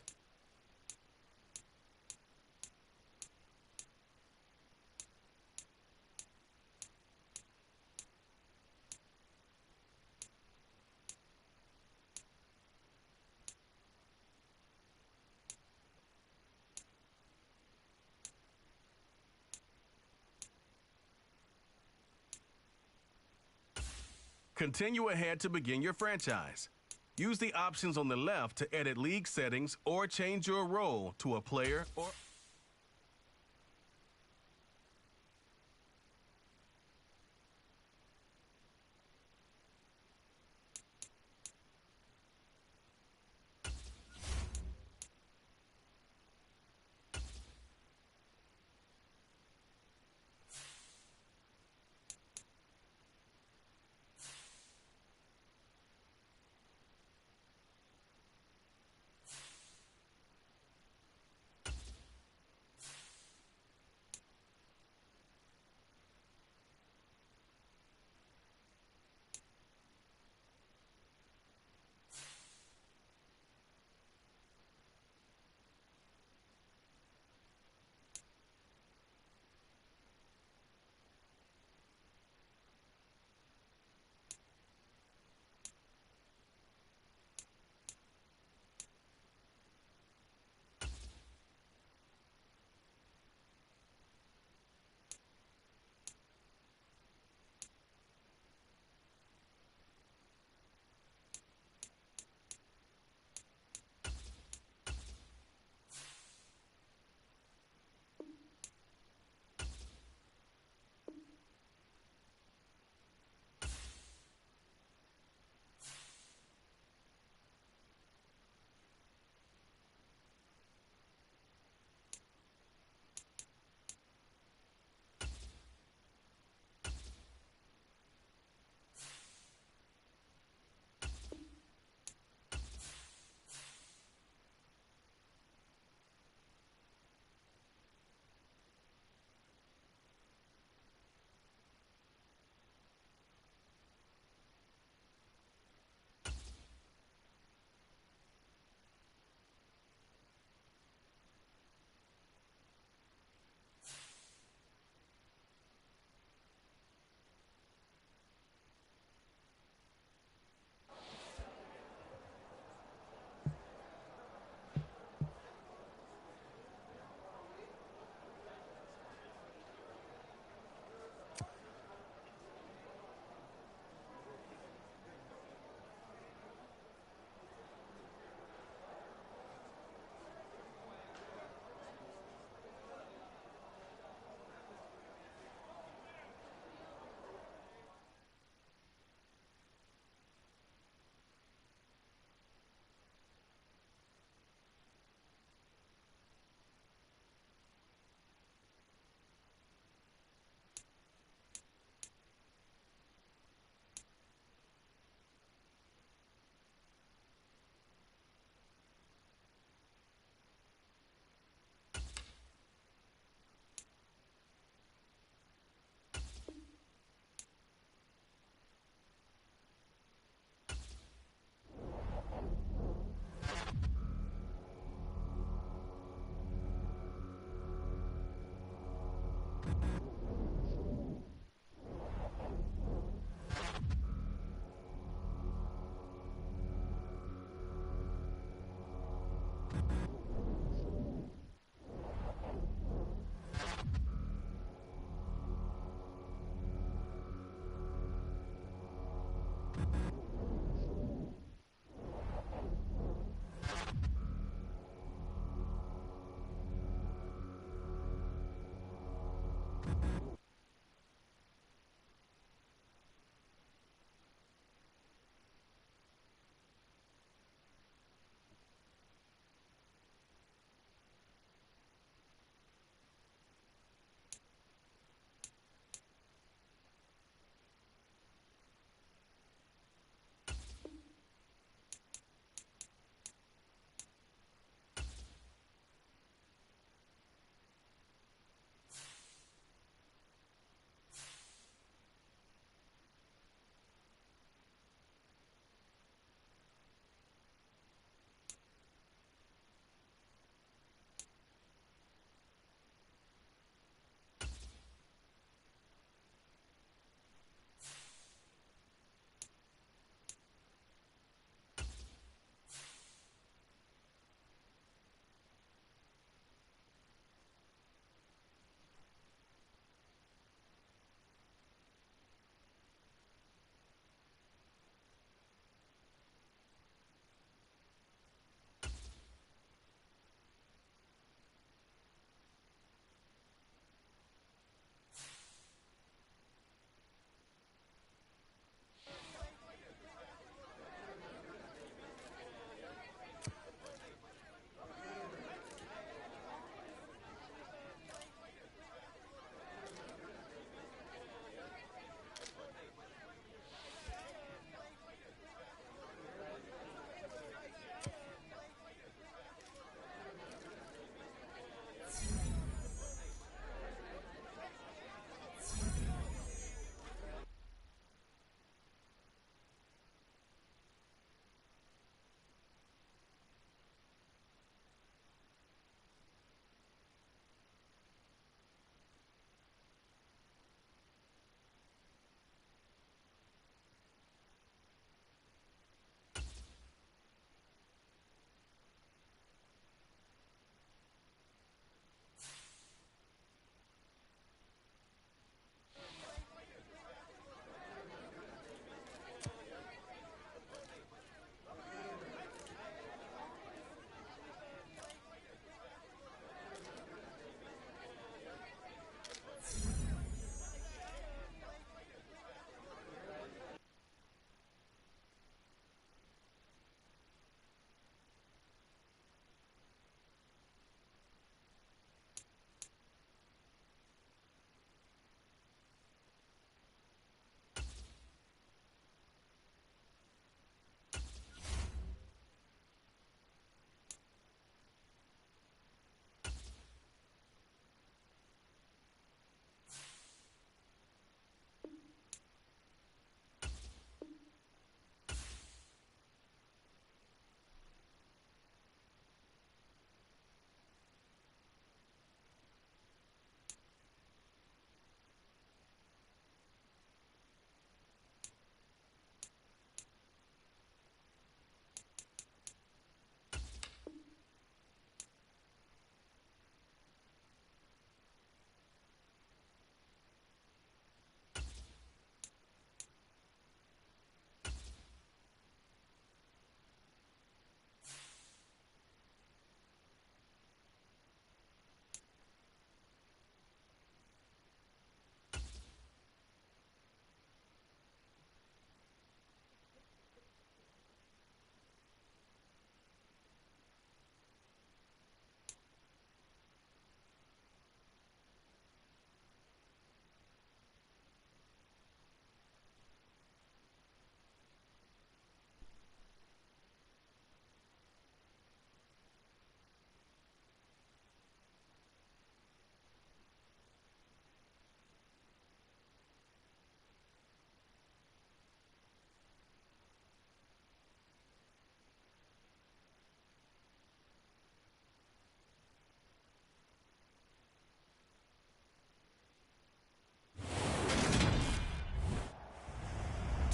Continue ahead to begin your franchise. Use the options on the left to edit league settings or change your role to a player or...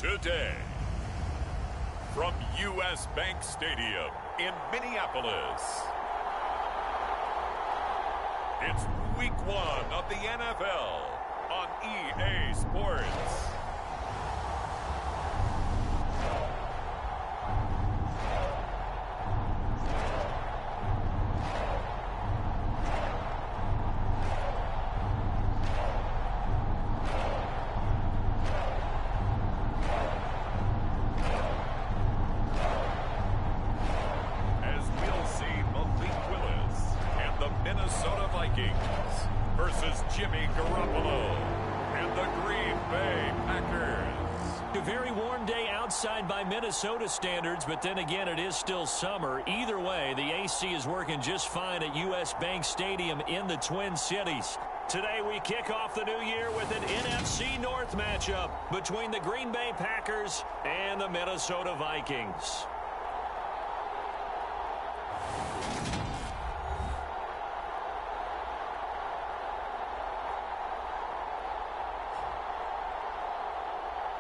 Today, from U.S. Bank Stadium in Minneapolis, it's Week 1 of the NFL on EA Sports. Minnesota Vikings versus Jimmy Garoppolo and the Green Bay Packers. A very warm day outside by Minnesota standards, but then again, it is still summer. Either way, the AC is working just fine at U.S. Bank Stadium in the Twin Cities. Today, we kick off the new year with an NFC North matchup between the Green Bay Packers and the Minnesota Vikings.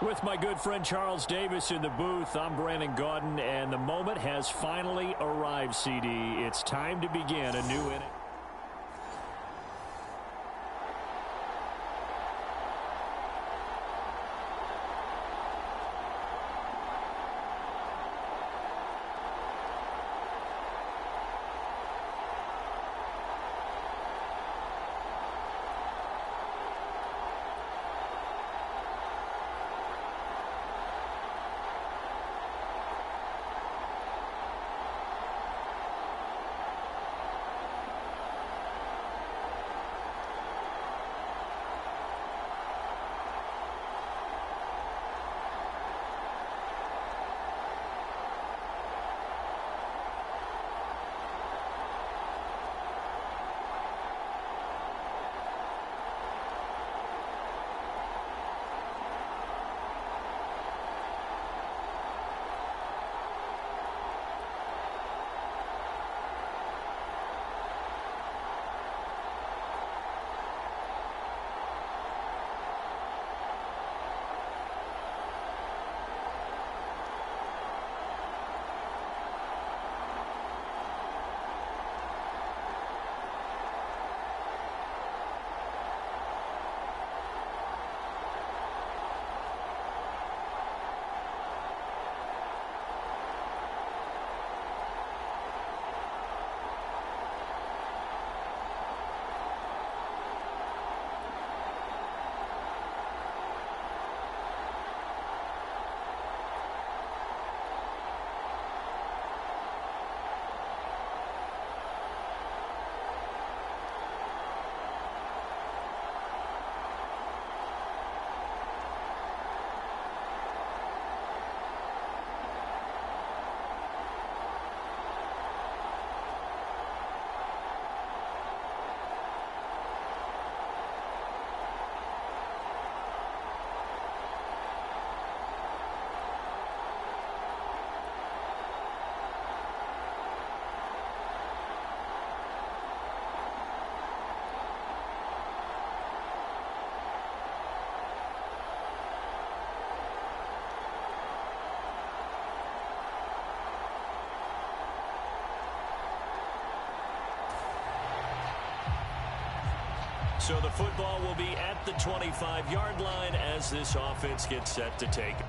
With my good friend Charles Davis in the booth, I'm Brandon Gaudin, and the moment has finally arrived, CD. It's time to begin a new inning. So the football will be at the 25-yard line as this offense gets set to take it.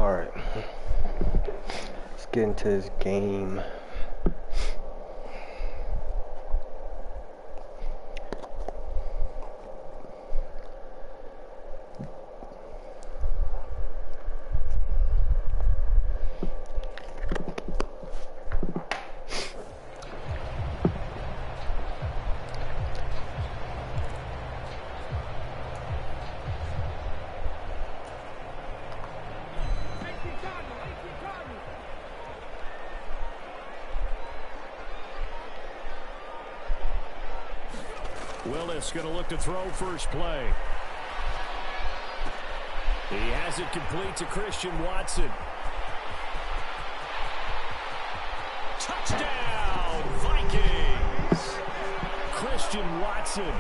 Alright. Let's get into this game. Willis going to look to throw first play. He has it complete to Christian Watson. Touchdown, Vikings! Christian Watson,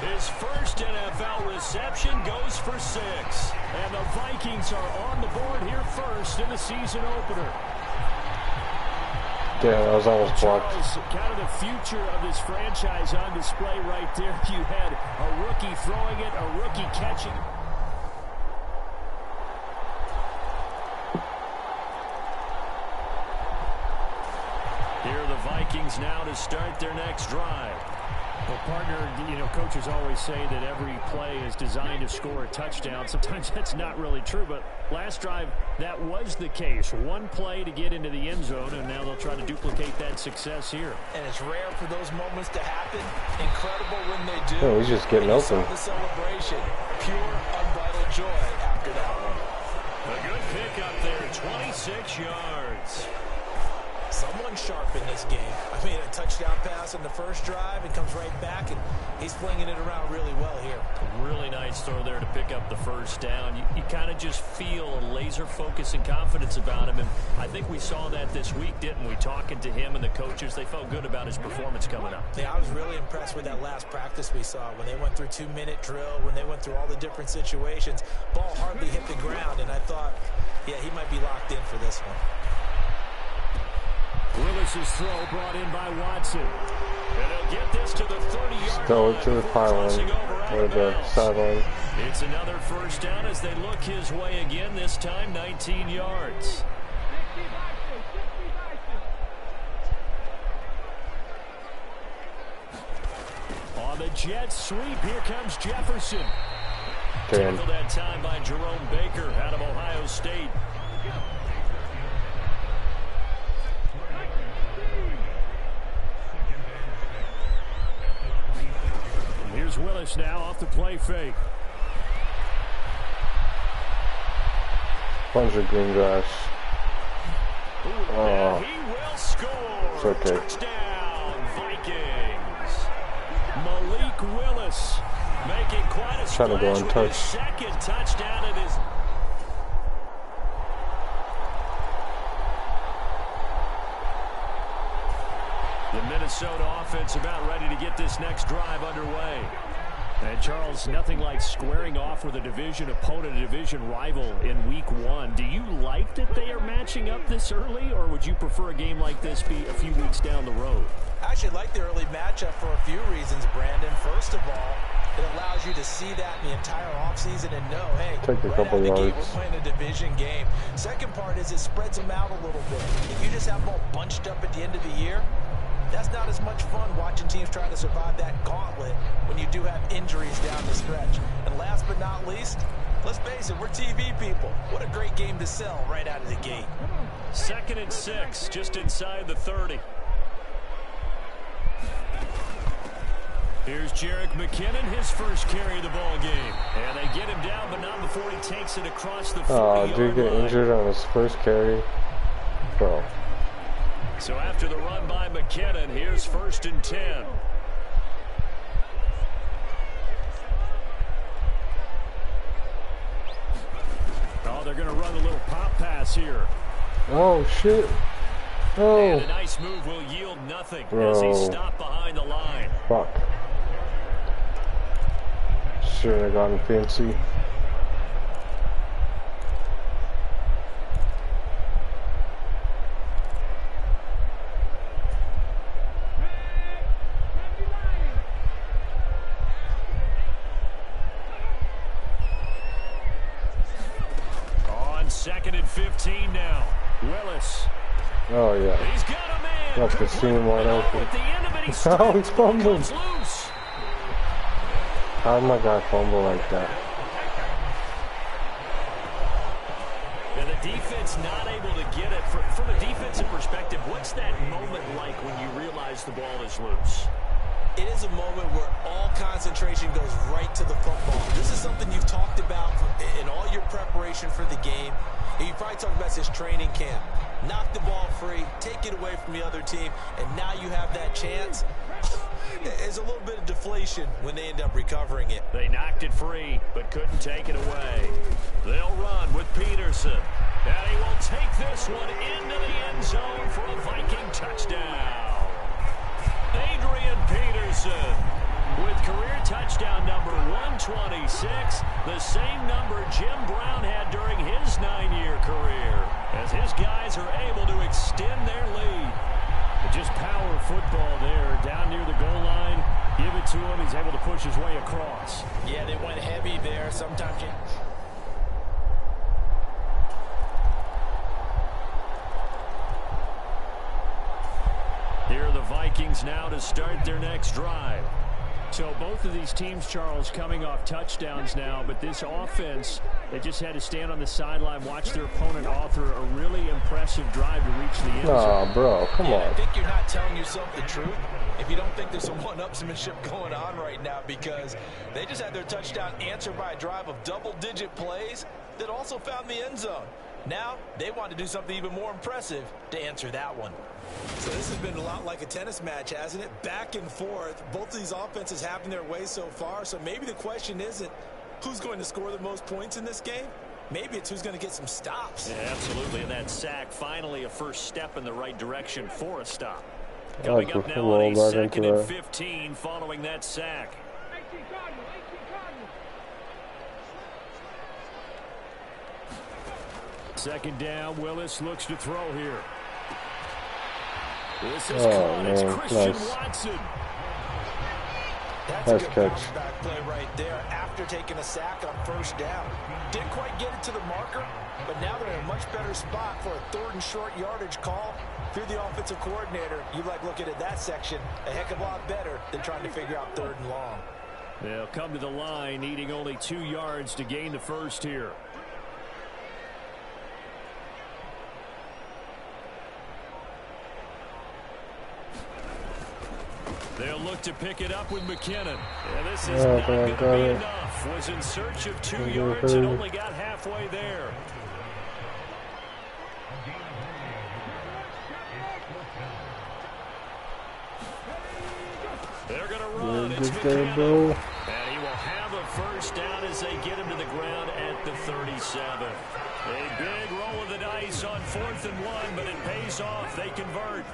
his first NFL reception, goes for 6. And the Vikings are on the board here first in the season opener. Yeah, that was almost blocked. Charles, kind of the future of this franchise on display right there. You had a rookie throwing it, a rookie catching. Here are the Vikings now to start their next drive. Well, partner, you know, coaches always say that every play is designed to score a touchdown. Sometimes that's not really true, but last drive, that was the case. One play to get into the end zone, and now they'll try to duplicate that success here. And it's rare for those moments to happen. Incredible when they do. Oh, he's just getting open. The celebration, pure, unbridled joy after that one. A good pick up there, 26 yards. Someone sharp in this game. I mean, a touchdown pass in the first drive, and comes right back, and he's flinging it around really well here. Really nice throw there to pick up the first down. You kind of just feel a laser focus and confidence about him, and I think we saw that this week, didn't we? Talking to him and the coaches, they felt good about his performance coming up. Yeah, I was really impressed with that last practice we saw when they went through 2-minute drill, when they went through all the different situations. Ball hardly hit the ground, and I thought, yeah, he might be locked in for this one. Willis's throw brought in by Watson. And he'll get this to the 30-yard Throw line it to the pylon or the sideline. It's another first down as they look his way again, this time 19 yards. On the jet sweep, here comes Jefferson. Tackled that time by Jerome Baker out of Ohio State. Here's Willis now off the play fake. Bunch of green grass. Oh, he will score. It's okay. Touchdown, Vikings. Malik Willis making quite a Trying to go splash with his second touchdown at his. The Minnesota offense about ready to get this next drive underway. And Charles, nothing like squaring off with a division opponent, a division rival in week 1. Do you like that they are matching up this early, or would you prefer a game like this be a few weeks down the road? I actually like the early matchup for a few reasons, Brandon. First of all, it allows you to see that in the entire offseason and know, hey, take a couple right out the yards. gate, we're playing a division game. Second part is it spreads them out a little bit. If you just have them all bunched up at the end of the year, that's not as much fun watching teams try to survive that gauntlet when you do have injuries down the stretch. And last but not least, let's face it, we're TV people. What a great game to sell right out of the gate. 2nd and 6, just inside the 30. Here's Jerick McKinnon, his first carry of the ball game. And they get him down, but not before he takes it across the 40-yard line. Dude get injured on his first carry. Bro. So after the run by McKinnon, here's 1st and 10. Oh, they're going to run a little pop pass here. Oh, shit. Oh. And a nice move will yield nothing as he stopped behind the line. Fuck. Shouldn't have gotten fancy. On 2nd and 15. 15 now. Willis. Oh, yeah. He's got a man. Left the seam wide open. At the end of it, he's Oh, he fumbled. loose. How did my guy fumble like that? And the defense not able to get it. From a defensive perspective, what's that moment like when you realize the ball is loose? It is a moment where all concentration goes right to the football. This is something you've talked about in all your preparation for the game. And you probably talked about this training camp. Knock the ball free, take it away from the other team, and now you have that chance. There's a little bit of deflation when they end up recovering it. They knocked it free, but couldn't take it away. They'll run with Peterson. And he will take this one into the end zone for a Viking touchdown. Adrian Peterson with career touchdown number 126, the same number Jim Brown had during his 9-year career, as his guys are able to extend their lead. But just power football there, down near the goal line. Give it to him. He's able to push his way across. Yeah, they went heavy there. Sometimes you... Here are the Vikings now to start their next drive. So both of these teams, Charles, coming off touchdowns now, but this offense, they just had to stand on the sideline, watch their opponent author a really impressive drive to reach the end zone. Oh, bro, come on. I think you're not telling yourself the truth if you don't think there's some one-upsmanship going on right now, because they just had their touchdown answered by a drive of double-digit plays that also found the end zone. Now, they want to do something even more impressive to answer that one. So this has been a lot like a tennis match, hasn't it? Back and forth. Both of these offenses having their way so far. So maybe the question isn't who's going to score the most points in this game. Maybe it's who's going to get some stops. Yeah, absolutely. And that sack, finally a first step in the right direction for a stop. I Coming like up to now roll on a right second into and that. 15 following that sack. Second down, Willis looks to throw here. This is caught. It's man, Christian nice. Watson. That's Nice a good catch. bounce back play right there after taking a sack on first down. Didn't quite get it to the marker, but now they're in a much better spot for a third and short yardage call. If you're the offensive coordinator, you like looking at that section a heck of a lot better than trying to figure out third and long. They'll come to the line, needing only 2 yards to gain the first here. They'll look to pick it up with McKinnon. Yeah, this is not going to be enough. Was in search of 2 yards and only got halfway there. They're going to run. It's McKinnon. And he will have a first down as they get him to the ground at the 37. A big roll of the dice on 4th and 1, but it pays off. They convert.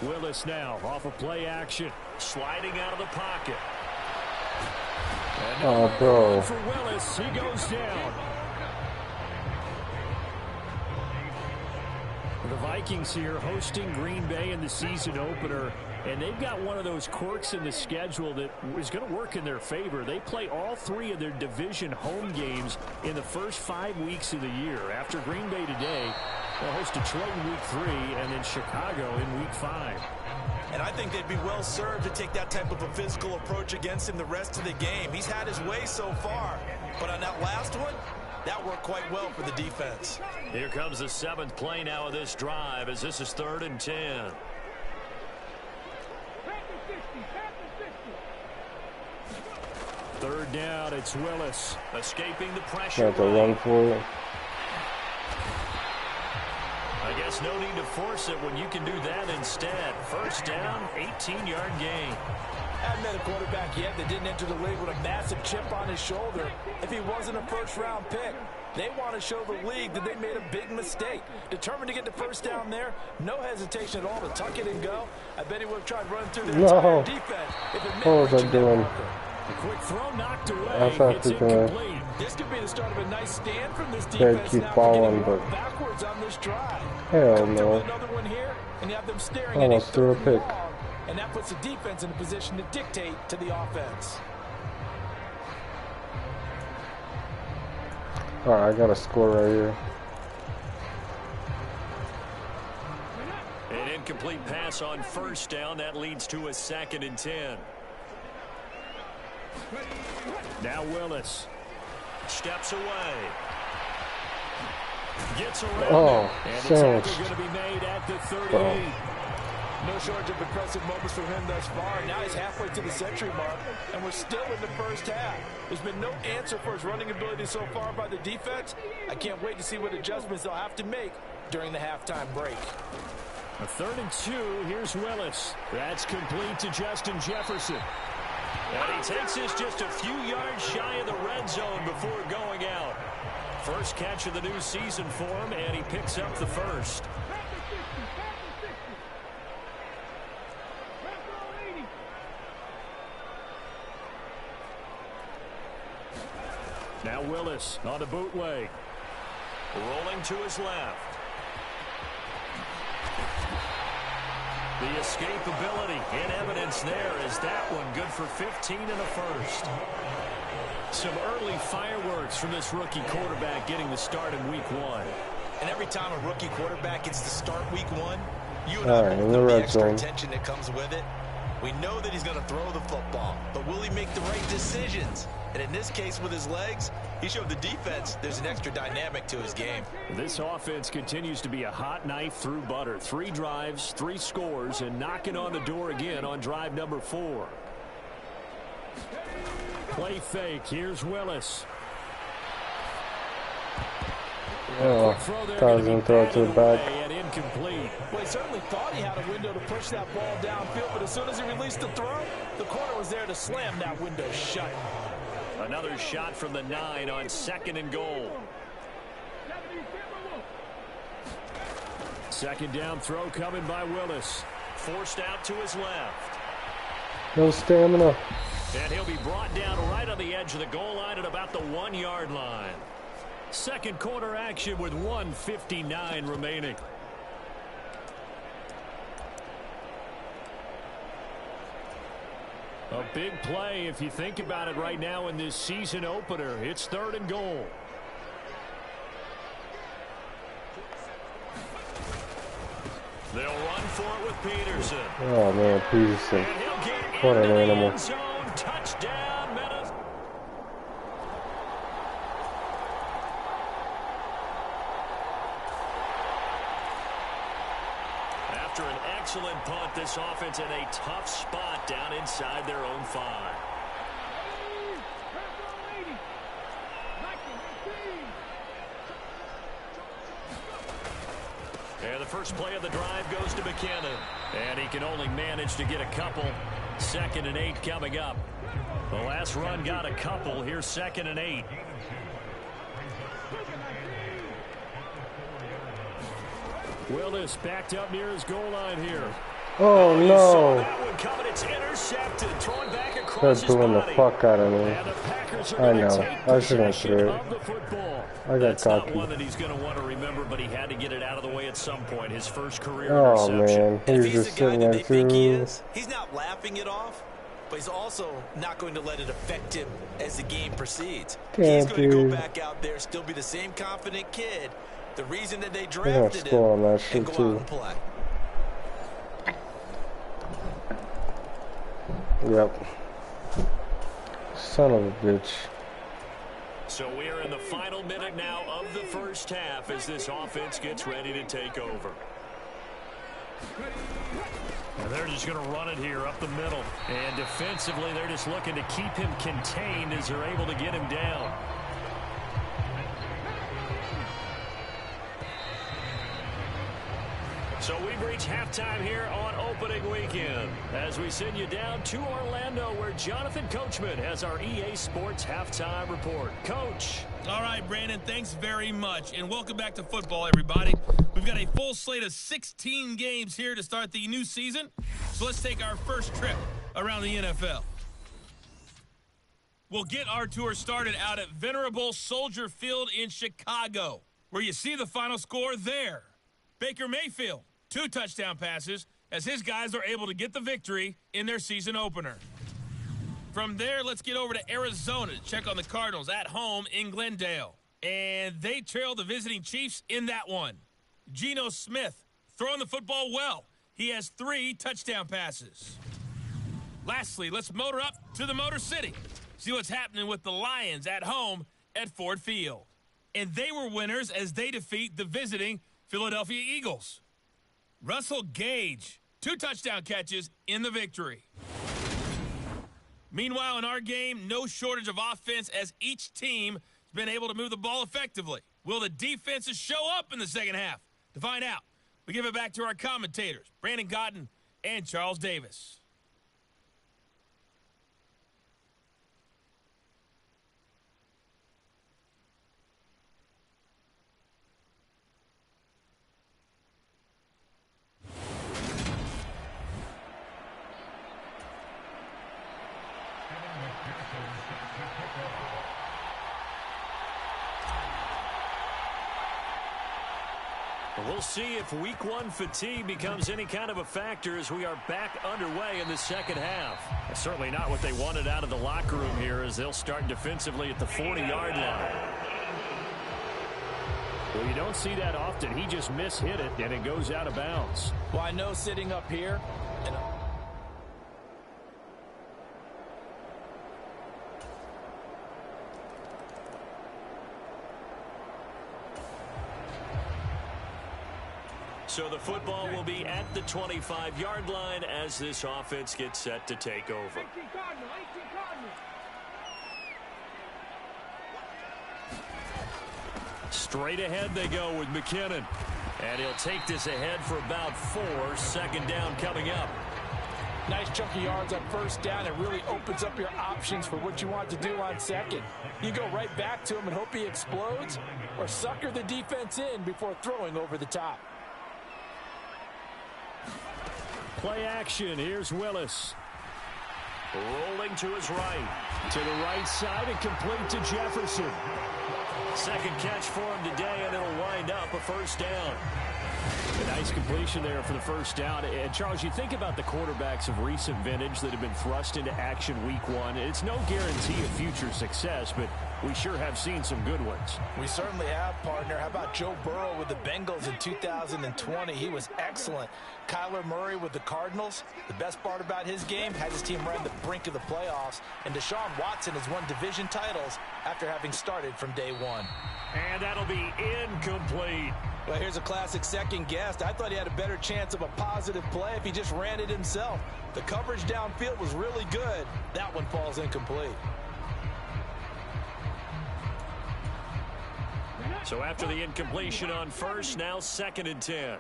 Willis now off of play action, sliding out of the pocket. Oh, bro. For Willis, he goes down. The Vikings here hosting Green Bay in the season opener, and they've got one of those quirks in the schedule that is going to work in their favor. They play all 3 of their division home games in the first 5 weeks of the year. After Green Bay today, they'll host Detroit in week 3 and then Chicago in week 5. And I think they'd be well served to take that type of a physical approach against him the rest of the game. He's had his way so far, but on that last one, that worked quite well for the defense. Here comes the 7th play now of this drive as this is 3rd and 10. Third down, it's Willis escaping the pressure. Have to run for it. I guess no need to force it when you can do that instead. First down, 18-yard gain. Haven't met a quarterback yet that didn't enter the league with a massive chip on his shoulder if he wasn't a first-round pick. They want to show the league that they made a big mistake. Determined to get the first down there, no hesitation at all to tuck it and go. I bet he would have tried running through the entire defense if it meant What was I reaching that doing? marker. A quick throw knocked away. That's not It's freaking incomplete. This could be the start of a nice stand from this They defense keep now following, beginning to but work backwards on this drive. hell Come through no. with another one here, and you have them staring Almost at threw a third pick. and long, and that puts the defense in a position to dictate to the offense. Alright, I got a score right here. An incomplete pass on first down. That leads to a 2nd and 10. Now Willis steps away. Gets around and the tackle going to be made at the 38. No shortage of impressive moments from him thus far. Now he's halfway to the century mark, and we're still in the first half. There's been no answer for his running ability so far by the defense. I can't wait to see what adjustments they'll have to make during the halftime break. A 3rd and 2. Here's Willis. That's complete to Justin Jefferson. And he takes this just a few yards shy of the red zone before going out. First catch of the new season for him, and he picks up the first. Now Willis on the bootleg. Rolling to his left. The escapability in evidence there is that one good for 15 in the first. Some early fireworks from this rookie quarterback getting the start in week 1. And every time a rookie quarterback gets to start week 1, you and I both know the extra attention that comes with it. We know that he's going to throw the football, but will he make the right decisions? And in this case with his legs, he showed the defense there's an extra dynamic to his game. This offense continues to be a hot knife through butter. 3 drives, 3 scores, and knocking on the door again on drive number 4. Play fake. Here's Willis. Oh, thought I was going to throw it to the back. And incomplete. Well, he certainly thought he had a window to push that ball downfield, but as soon as he released the throw, the corner was there to slam that window shut. Another shot from the 9 on 2nd and goal. 2nd down throw coming by Willis. Forced out to his left. No stamina. And he'll be brought down right on the edge of the goal line at about the 1-yard line. Second quarter action with 1:59 remaining. A big play if you think about it right now in this season opener. It's 3rd and goal. They'll run for it with Peterson. Oh man, Peterson. What an animal. Touchdown, Minnesota. After an excellent punt, this offense in a tough spot down inside their own 5. And the first play of the drive goes to McKinnon. And he can only manage to get a couple. 2nd and 8 coming up. The last run got a couple. Here's 2nd and 8. Willis backed up near his goal line here. Oh no! That one coming. It's intercepted. Thrown back across They're doing the fuck out of me. I know. I should have threw it. I got cocky. Not one that he's going to want to remember, but he had to get it out of the way at some point. His first career Oh interception. man, he's just sitting there too. He's not laughing it off, but he's also not going to let it affect him as the game proceeds. He's going to go back out there, still be the same confident kid. The reason that they drafted him on that and shit go too. out and play. Yep. Son of a bitch. So we are in the final minute now of the first half as this offense gets ready to take over. And they're just going to run it here up the middle. And defensively, they're just looking to keep him contained as they're able to get him down. So we've reached halftime here on opening weekend as we send you down to Orlando where Jonathan Coachman has our EA Sports halftime report. Coach. All right, Brandon, thanks very much. And welcome back to football, everybody. We've got a full slate of 16 games here to start the new season. So let's take our first trip around the NFL. We'll get our tour started out at Venerable Soldier Field in Chicago, where you see the final score there. Baker Mayfield, 2 touchdown passes as his guys are able to get the victory in their season opener. From there, let's get over to Arizona to check on the Cardinals at home in Glendale. And they trail the visiting Chiefs in that one. Geno Smith throwing the football well. He has 3 touchdown passes. Lastly, let's motor up to the Motor City. See what's happening with the Lions at home at Ford Field. And they were winners as they defeat the visiting Philadelphia Eagles. Russell Gage, 2 touchdown catches in the victory. Meanwhile, in our game, no shortage of offense as each team has been able to move the ball effectively. Will the defenses show up in the second half? To find out, we give it back to our commentators, Brandon Cotton and Charles Davis. We'll see if week 1 fatigue becomes any kind of a factor as we are back underway in the second half. Certainly not what they wanted out of the locker room here as they'll start defensively at the 40-yard line. Well, you don't see that often. He just mishit it, and it goes out of bounds. Well, I know sitting up here, and so the football will be at the 25-yard line as this offense gets set to take over. Straight ahead they go with McKinnon. And he'll take this ahead for about 4. Second down coming up. nice chunk of yards on first down. It really opens up your options for what you want to do on second. You go right back to him and hope he explodes, or sucker the defense in before throwing over the top. Play action. Here's Willis. Rolling to his right. To the right side and complete to Jefferson. Second catch for him today, and it'll wind up a first down. A nice completion there for the first down. And, Charles, you think about the quarterbacks of recent vintage that have been thrust into action week 1. It's no guarantee of future success, but we sure have seen some good ones. We certainly have, partner. How about Joe Burrow with the Bengals in 2020? He was excellent. Kyler Murray with the Cardinals. The best part about his game, had his team right on the brink of the playoffs. And Deshaun Watson has won division titles after having started from day one. And that'll be incomplete. Well, here's a classic second guess. I thought he had a better chance of a positive play if he just ran it himself. The coverage downfield was really good. That one falls incomplete. So after the incompletion on first, now 2nd and 10.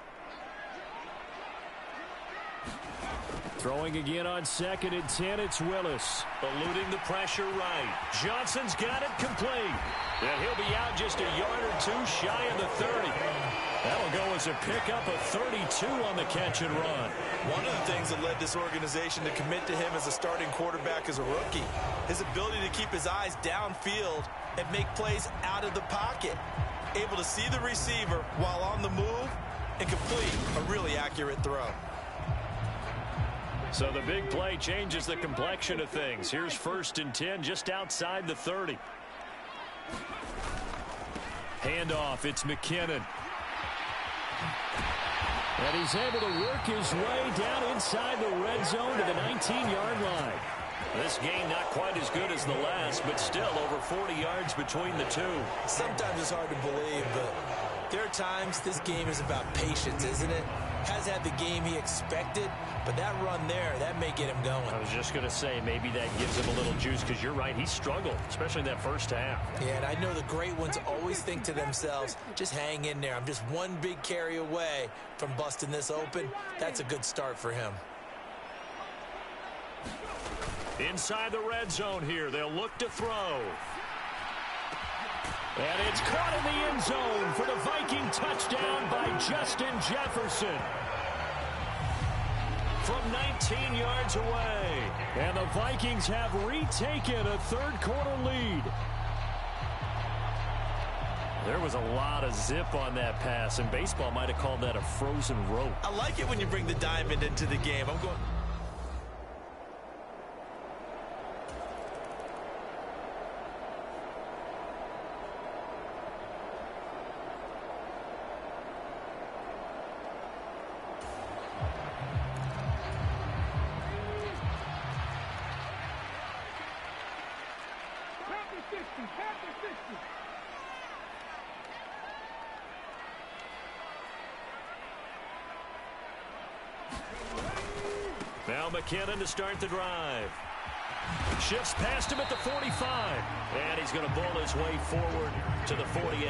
Throwing again on 2nd and 10, it's Willis. Eluding the pressure right. Johnson's got it complete. And he'll be out just a yard or two shy of the 30. That'll go as a pickup of 32 on the catch and run. One of the things that led this organization to commit to him as a starting quarterback as a rookie, his ability to keep his eyes downfield and make plays out of the pocket. Able to see the receiver while on the move and complete a really accurate throw. So the big play changes the complexion of things. Here's 1st and 10 just outside the 30. Handoff, it's McKinnon. And he's able to work his way down inside the red zone to the 19-yard line. This game not quite as good as the last, but still over 40 yards between the two. Sometimes it's hard to believe, but there are times this game is about patience, isn't it? Has had the game he expected, but that run there, that may get him going. I was just going to say, maybe that gives him a little juice, because you're right, he struggled, especially in that first half. Yeah, and I know the great ones always think to themselves, just hang in there. I'm just one big carry away from busting this open. That's a good start for him. Inside the red zone here, they'll look to throw. And it's caught in the end zone for the Viking touchdown by Justin Jefferson. From 19 yards away. And the Vikings have retaken a third-quarter lead. There was a lot of zip on that pass, and baseball might have called that a frozen rope. I like it when you bring the diamond into the game. I'm going... Now McKinnon to start the drive. Shifts past him at the 45. And he's going to bull his way forward to the 48.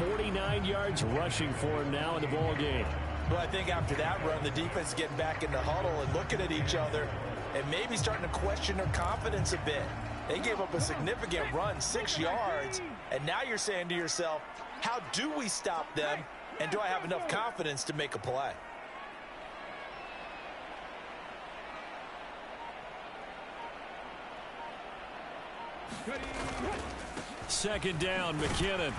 49 yards rushing for him now in the ball game. Well, I think after that run, the defense is getting back in the huddle and looking at each other and maybe starting to question their confidence a bit. They gave up a significant run, 6 yards, and now you're saying to yourself, how do we stop them, and do I have enough confidence to make a play? Second down, McKinnon.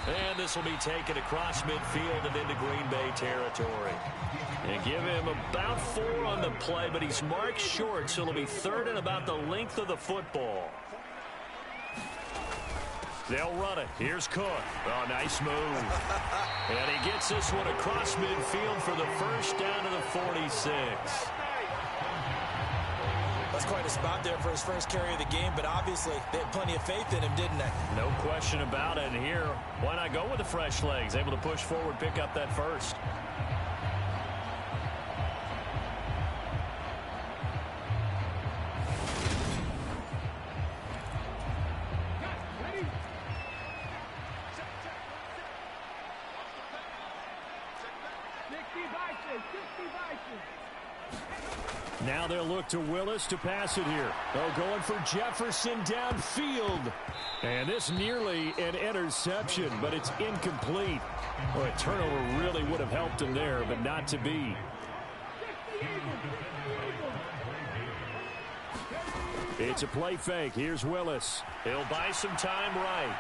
And this will be taken across midfield and into Green Bay territory. And give him about 4 on the play, but he's marked short, so it'll be third and about the length of the football. They'll run it. Here's Cook. Oh, nice move. And he gets this one across midfield for the first down to the 46. That's quite a spot there for his first carry of the game, but obviously they had plenty of faith in him, didn't they? No question about it. And here, why not go with the fresh legs? Able to push forward, pick up that first. Now they'll look to Willis to pass it here. Oh, going for Jefferson downfield. And this nearly an interception, but it's incomplete. Well, a turnover really would have helped him there, but not to be. It's a play fake. Here's Willis. He'll buy some time right.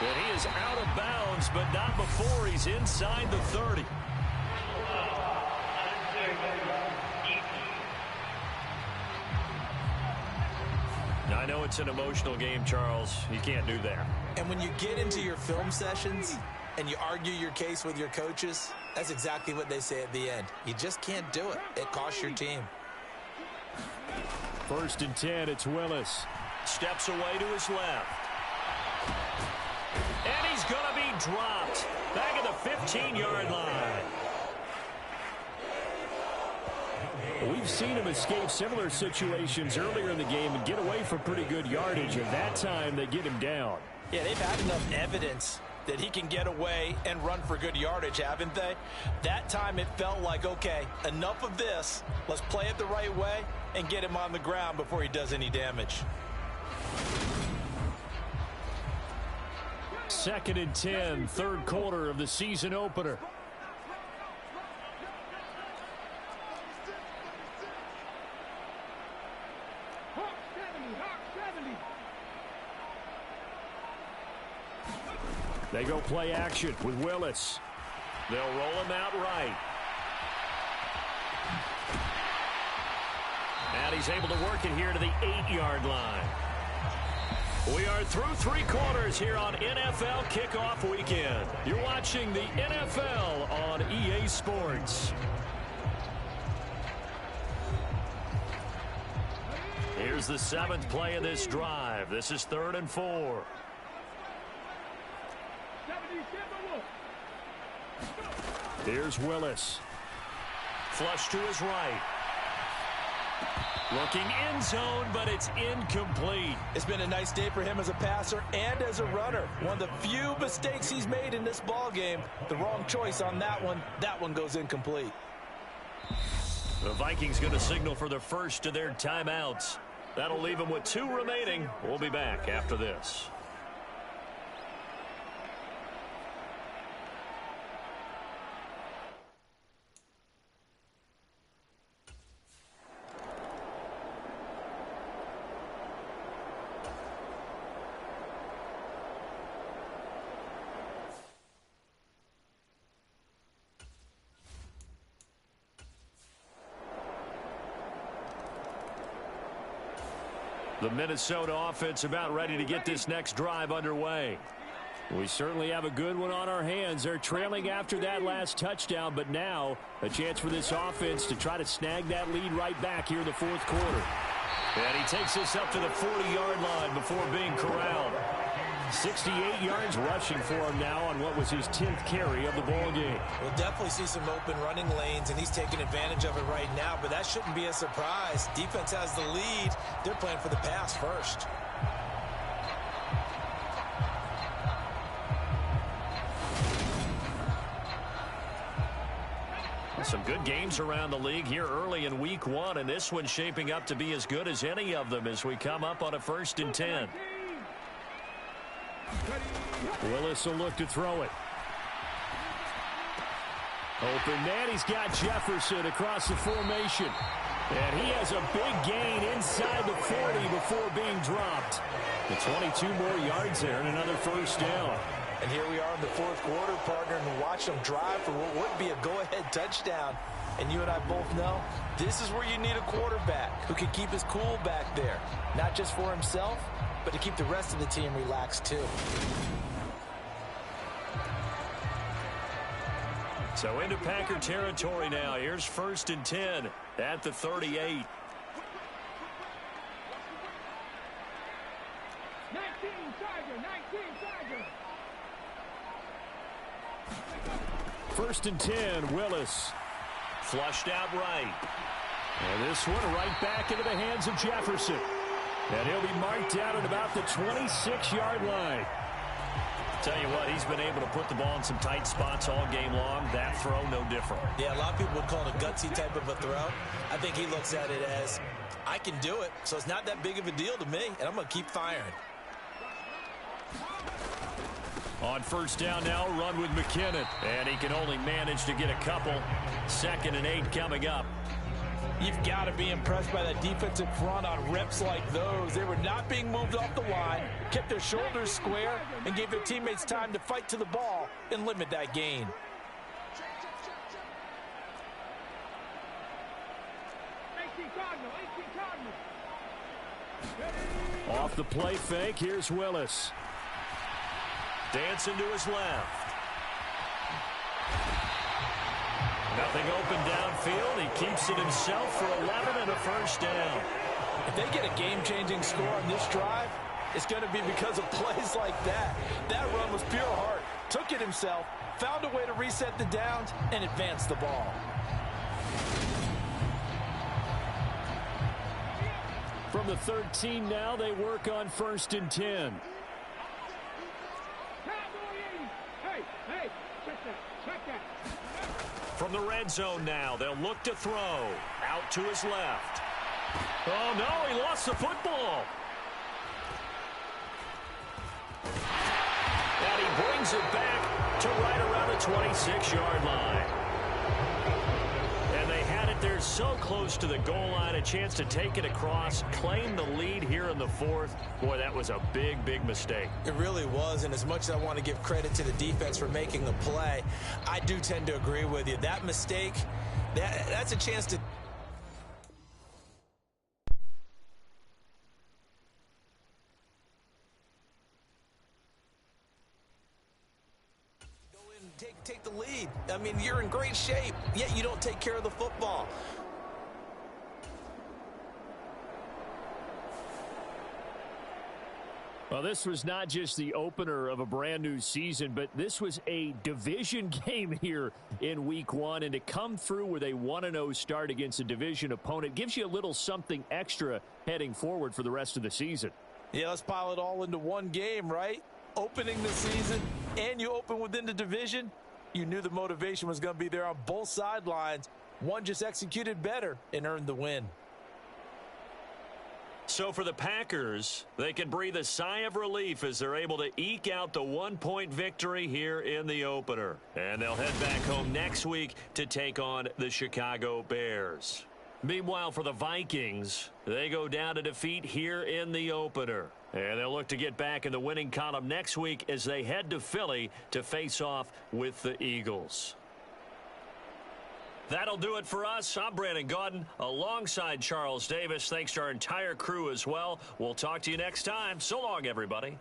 And he is out of bounds, but not before he's inside the 30. Now, I know it's an emotional game, Charles. You can't do that. And when you get into your film sessions and you argue your case with your coaches, that's exactly what they say at the end. You just can't do it. It costs your team. 1st and 10, it's Willis. Steps away to his left. And he's going to be dropped back at the 15-yard line. We've seen him escape similar situations earlier in the game and get away from pretty good yardage, and that time they get him down. Yeah, they've had enough evidence that he can get away and run for good yardage, haven't they? That time it felt like, okay, enough of this. Let's play it the right way and get him on the ground before he does any damage. 2nd and 10, 3rd quarter of the season opener. They go play action with Willis. They'll roll him out right. And he's able to work it here to the 8-yard line. We are through 3 quarters here on NFL Kickoff Weekend. You're watching the NFL on EA Sports. Here's the 7th play of this drive. This is 3rd and 4. Here's Willis. Flush to his right. Looking end zone, but it's incomplete. It's been a nice day for him as a passer and as a runner. One of the few mistakes he's made in this ball game. The wrong choice on that one. That one goes incomplete. The Vikings going to signal for the first of their timeouts. That'll leave them with 2 remaining. We'll be back after this. The Minnesota offense about ready to get this next drive underway. We certainly have a good one on our hands. They're trailing after that last touchdown, but now a chance for this offense to try to snag that lead right back here in the 4th quarter. And he takes this up to the 40-yard line before being corralled. 68 yards rushing for him now on what was his 10th carry of the ball game. We'll definitely see some open running lanes, and he's taking advantage of it right now, but that shouldn't be a surprise. Defense has the lead. They're playing for the pass first. Some good games around the league here early in week 1, and this one's shaping up to be as good as any of them as we come up on a 1st and 10. Willis will look to throw it. Open man, he's got Jefferson across the formation. And he has a big gain inside the 40 before being dropped. The 22 more yards there and another 1st down. And here we are in the 4th quarter, partner, and watch them drive for what would be a go-ahead touchdown. And you and I both know this is where you need a quarterback who can keep his cool back there. Not just for himself, but to keep the rest of the team relaxed too. So into Packer territory now. Here's 1st and 10 at the 38. 1st and 10, Willis. Flushed out right. And this one right back into the hands of Jefferson. And he'll be marked out at about the 26-yard line. Tell you what, he's been able to put the ball in some tight spots all game long. That throw, no different. Yeah, a lot of people would call it a gutsy type of a throw. I think he looks at it as, I can do it, so it's not that big of a deal to me, and I'm going to keep firing. On 1st down now, run with McKinnon. And he can only manage to get a couple. 2nd and 8 coming up. You've got to be impressed by that defensive front on reps like those. They were not being moved off the line, kept their shoulders square, and gave their teammates time to fight to the ball and limit that gain. Off the play fake, here's Willis. Dancing to his left. Nothing open downfield. He keeps it himself for 11 and a 1st down. If they get a game-changing score on this drive, it's going to be because of plays like that. That run was pure heart. Took it himself, found a way to reset the downs, and advance the ball. From the 13 now, they work on 1st and 10. From the red zone now, they'll look to throw. Out to his left. Oh, no, he lost the football. And he brings it back to right around the 26-yard line. And they had it there so close to the goal line, a chance to take it across, claim the lead here in the 4th. Boy, that was a big, big mistake. It really was, and as much as I want to give credit to the defense for making the play, I do tend to agree with you. That mistake, that's a chance to... Take the lead. I mean, you're in great shape, yet you don't take care of the football. Well, this was not just the opener of a brand new season, but this was a division game here in week 1. And to come through with a 1-0 start against a division opponent gives you a little something extra heading forward for the rest of the season. Yeah, let's pile it all into one game, right? Opening the season, and you open within the division. You knew the motivation was going to be there on both sidelines. One just executed better and earned the win. So for the Packers, they can breathe a sigh of relief as they're able to eke out the 1-point victory here in the opener. And they'll head back home next week to take on the Chicago Bears. Meanwhile, for the Vikings, they go down to defeat here in the opener. And they'll look to get back in the winning column next week as they head to Philly to face off with the Eagles. That'll do it for us. I'm Brandon Gaudin alongside Charles Davis. Thanks to our entire crew as well. We'll talk to you next time. So long, everybody.